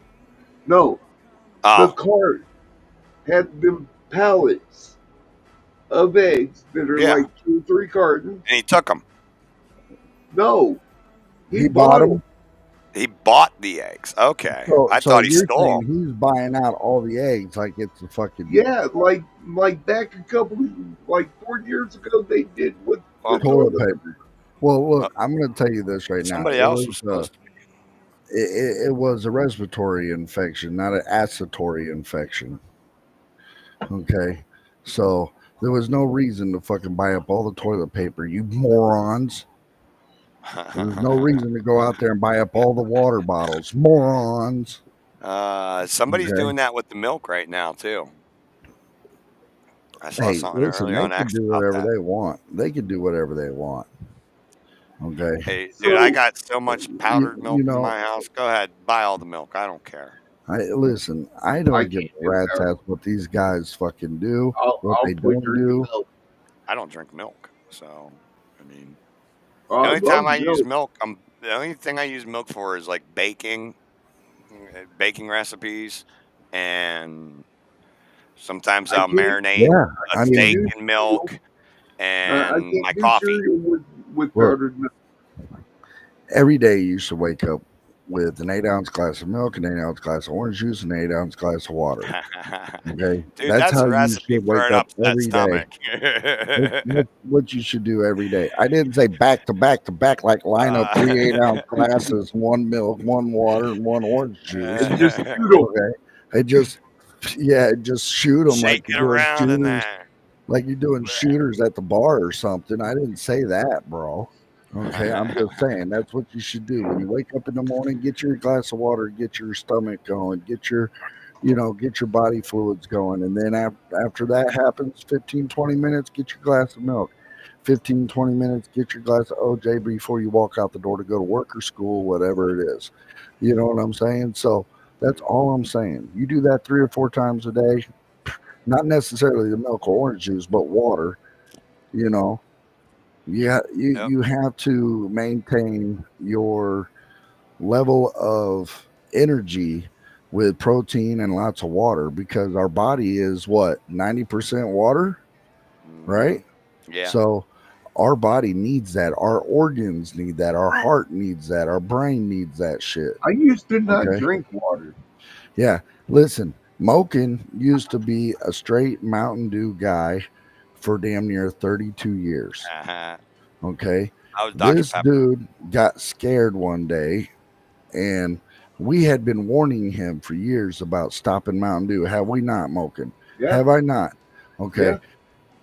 No, the Oh, cart had them pallets of eggs that are yeah. like 2 or 3 cartons. And he took them. No, He bought them. He bought the eggs. Okay. I So thought he you're stole. saying he's buying out all the eggs like it's a fucking Yeah, like back a couple, like 4 years ago, they did with the toilet toilet paper. Well, look, I'm going to tell you this right now. Somebody else was supposed to. It was a respiratory infection, not an acetory infection. Okay, so there was no reason to fucking buy up all the toilet paper, you morons. There's no reason to go out there and buy up all the water bottles, morons. Somebody's Okay. doing that with the milk right now too. I saw Hey, something listen, earlier they on can X do about whatever that. they want. They can do whatever they want. Okay. Hey, So- dude, I got so much powdered milk you know- in my house. Go ahead, buy all the milk. I don't care. Listen, I don't I give can't a do rat's that. ass what these guys fucking do, I'll they quit don't drinking do. milk. I don't drink milk, so I mean, I the only time love I use milk, the only thing I use milk for is like baking recipes, and sometimes I I'll can't- marinate Yeah, a I steak mean, in milk I and can't my do coffee. cereal with Look. powdered milk. every day you should wake up with an 8-ounce glass of milk, an 8-ounce glass of orange juice, an 8-ounce glass of water. Okay, Dude, that's how a you recipe should for wake an up upset every day. stomach. That's what you should do every day. I didn't say back to back to back, like line up 3 8-ounce glasses, 1 milk, 1 water, and 1 orange juice. And just shoot 'em. Okay, just shoot them like Shake it you're doing around in shooters, there. like you're doing shooters at the bar or something. I didn't say that, bro. Okay, I'm just saying that's what you should do when you wake up in the morning. Get your glass of water, get your stomach going, get your get your body fluids going. And then after that happens, 15, 20 minutes, get your glass of milk. 15, 20 minutes, get your glass of OJ before you walk out the door to go to work or school, whatever it is. You know what I'm saying? So that's all I'm saying. You do that 3 or 4 times a day, not necessarily the milk or orange juice, but water, you know. Yeah, Yep. you have to maintain your level of energy with protein and lots of water because our body is what 90% water, Mhm. right? Yeah. So our body needs that. Our organs need that. Our heart needs that. Our brain needs that shit. I used to not Okay. drink water. Yeah. Listen, Moken used to be a straight Mountain Dew guy for damn near 32 years. Uh-huh. Okay. I was Dr. This Pepper. dude got scared one day, and we had been warning him for years about stopping Mountain Dew. Have we not, Moken? Yeah, Have I not? Okay. yeah.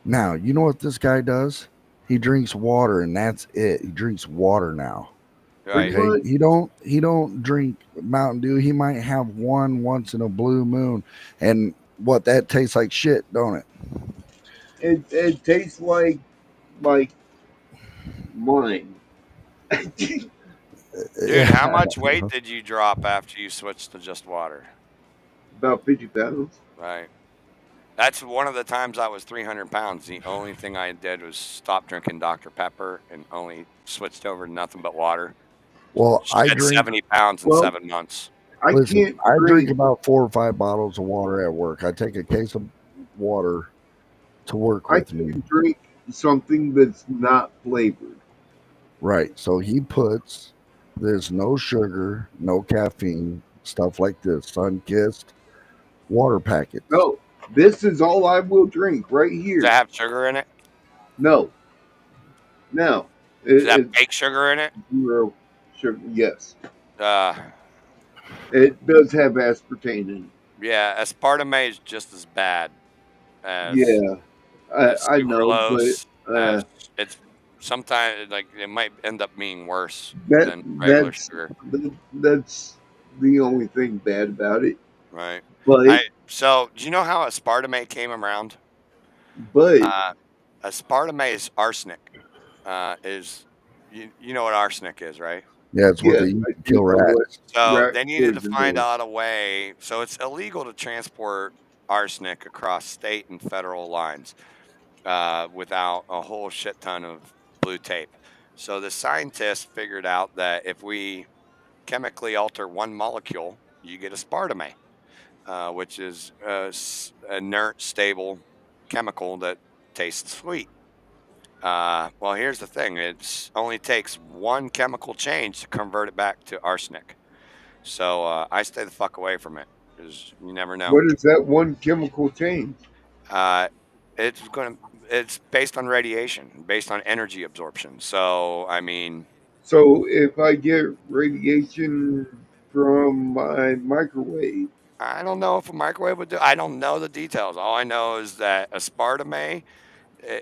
Now, you know what this guy does? He drinks water and that's it. He drinks water now. Pretty Right. Okay. much. He don't drink Mountain Dew. He might have one once in a blue moon. And what that tastes like shit, don't it? It tastes like mine. Dude, how much weight did you drop after you switched to just water? About 50 pounds. Right. That's one of the times I was 300 pounds. The only thing I did was stop drinking Dr. Pepper and only switched over to nothing but water. Well, I Shed drink 70 pounds in Well, 7 months. I listen, can't I drink drink. about 4 or 5 bottles of water at work. I take a case of water to work I with me. can't drink something that's not flavored. Right. So he puts there's no sugar, no caffeine, stuff like this, sun kissed water packets. No, this is all I will drink right Does here. that have sugar in it? No, no, Does that have it's fake sugar in it? 0 sugar. Yes, Uh, it does have aspartame in yeah, aspartame is just as bad it. as Yeah, I know, but sucralose. As it's sometimes like it might end up being worse that than regular that's sugar. that's the only thing bad about it. Right. But So do you know how aspartame came around? but Uh, aspartame is arsenic. Is you know what arsenic is, right? Yeah, it's what yes, they use I to do kill know what rats. So rat they needed to poison find is. out a way. So it's illegal to transport arsenic across state and federal lines without a whole shit ton of blue tape. So the scientists figured out that if we chemically alter one molecule, you get aspartame, which is a inert, stable chemical that tastes sweet. Well, here's the thing: it only takes one chemical change to convert it back to arsenic. So I stay the fuck away from it because you never know. What is that one chemical change? Uh, it's going to. It's based on radiation, based on energy absorption. So I mean, So if I get radiation from my microwave, I don't know if a microwave would do. I don't know the details. All I know is that aspartame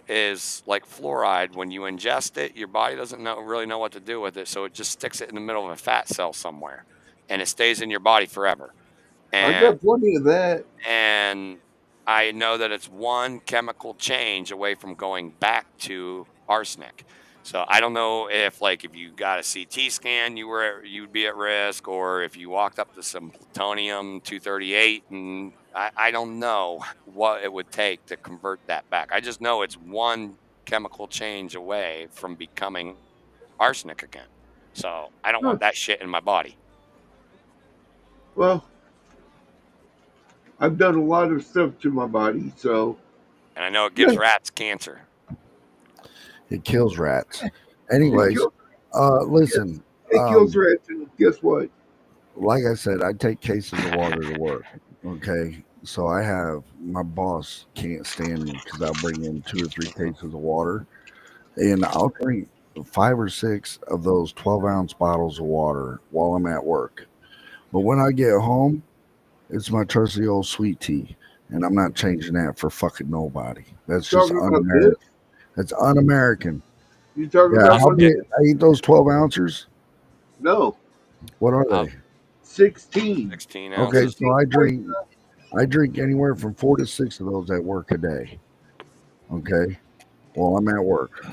is like fluoride. When you ingest it, your body doesn't really know what to do with it, so it just sticks it in the middle of a fat cell somewhere, and it stays in your body forever. I And got plenty of that. and I know that it's one chemical change away from going back to arsenic. So I don't know if like if you got a CT scan, you'd be at risk, or if you walked up to some plutonium 238, and I don't know what it would take to convert that back. I just know it's one chemical change away from becoming arsenic again. So I don't Huh. want that shit in my body. Well, I've done a lot of stuff to my body, so And I know it yeah, gives rats cancer. It kills rats. it Anyways, kills, listen, it kills rats. And guess what? like I said, I take cases of water to work. Okay. So I have my boss can't stand me because I'll bring in 2 or 3 cases of water and I'll drink 5 or 6 of those 12-ounce bottles of water while I'm at work. But when I get home, it's my trusty old sweet tea. And I'm not changing that for fucking nobody. That's just Talking about un-American. this? That's un-American. You talking Yeah, about how one? big? I eat those 12 ounces. No, What are Um, they? 16. 16 Okay, ounces. so I drink I drink anywhere from 4 to 6 of those at work a day. Okay. Well, I'm at work.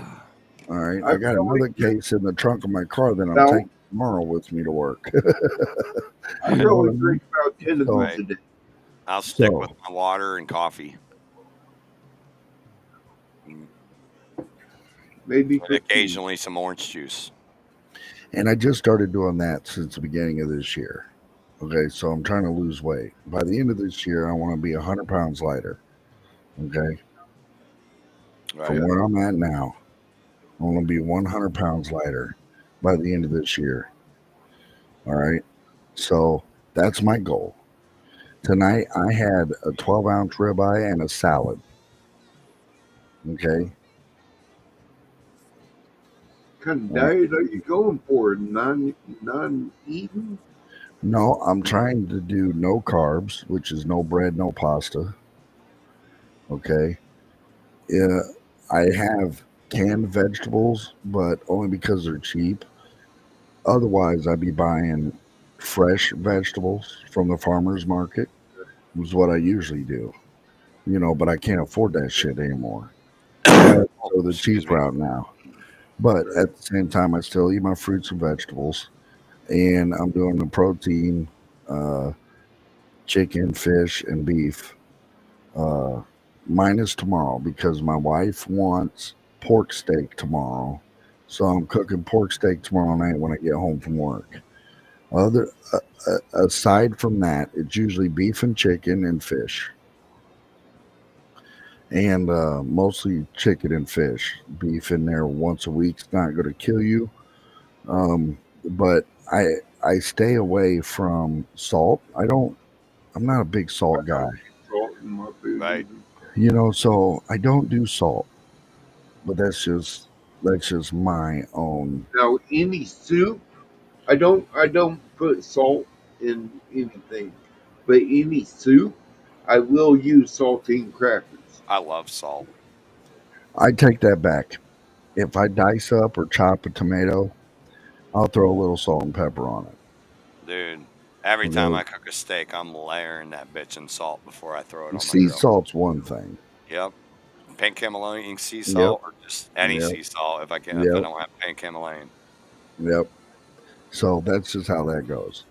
All right. I got another case in the trunk of my car that I'm taking tomorrow with me to work. I probably drink about 10 of Right. these a day. I'll stick with my water and coffee. Maybe and occasionally some orange juice. And I just started doing that since the beginning of this year. Okay, so I'm trying to lose weight. By the end of this year, I want to be 100 pounds lighter. Okay. Right. From where I'm at now, I want to be 100 pounds lighter by the end of this year. All right. So that's my goal. Tonight, I had a 12-ounce ribeye and a salad. Okay. What kind of diet are you going for? Non-eating? No, I'm trying to do no carbs, which is no bread, no pasta. Okay. Yeah, I have canned vegetables, but only because they're cheap. Otherwise, I'd be buying fresh vegetables from the farmer's market, is what I usually do. But I can't afford that shit anymore. I gotta go the cheap route now. But at the same time, I still eat my fruits and vegetables, and I'm doing the protein, chicken, fish, and beef. Minus tomorrow because my wife wants pork steak tomorrow, so I'm cooking pork steak tomorrow night when I get home from work. Aside from that, it's usually beef and chicken and fish, and mostly chicken and fish. Beef in there once a week's not going to kill you, but I stay away from salt. I'm not a big salt guy. Salt in my food. Right. So I don't do salt, but that's just my own. Now, any soup, I don't put salt in anything, but any soup, I will use saltine crackers. I love salt. I take that back. If I dice up or chop a tomato, I'll throw a little salt and pepper on it. Dude, every time I cook a steak, I'm layering that bitch in salt before I throw it on the Sea grill. salt's one thing. Yep. Pink Himalayan sea salt or just any sea salt if I can if I don't have pink Himalayan. Yep. So that's just how that goes.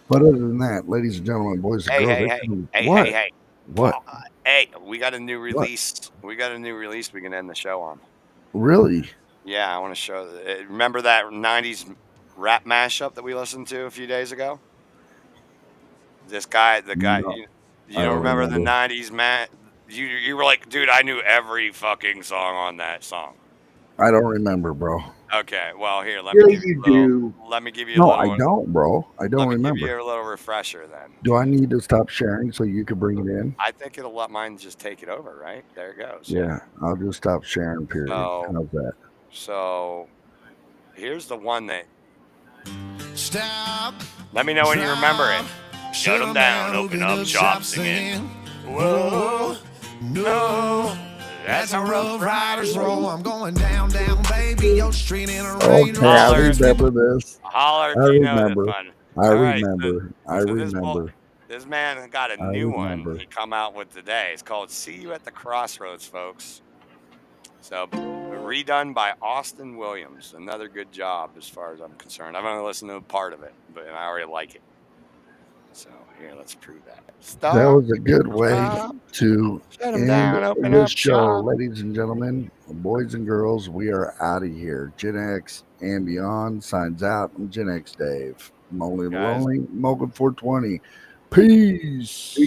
But other than that, ladies and gentlemen, boys and girls, hey. What? Hey, we got a new release. What? We got a new release we can end the show on. Really? Yeah, I want to show. Remember that 90s rap mashup that we listened to a few days ago? The guy, No, you don't remember the 90s, Matt? You were like, dude, I knew every fucking song on that song. I don't remember, bro. Okay, well, here, let me give you a little. I don't, bro. I don't remember. Let me give you a little refresher then. Do I need to stop sharing so you can bring it in? I think it'll let mine just take it over, right? There it goes. Yeah, I'll just stop sharing, period. How's that? So, here's the one that... Stop. Let me know when you remember it. Shut them down, open up shop singing. Whoa, no, that's how Rough Riders roll. I'm going down, baby. Your street in a rain. Okay, I remember this. Holler if I you remember. know this one. I remember. I remember. This man got a new one he come out with today. It's called See You at the Crossroads, folks. So, redone by Austin Williams. Another good job as far as I'm concerned. I've only listened to a part of it, but I already like it. So, here, let's prove that. Stop. That was a good way to end this show, ladies and gentlemen, boys and girls. We are out of here. Gen X and beyond signs out. I'm Gen X Dave. I'm only lonely. Mogan 420. Peace.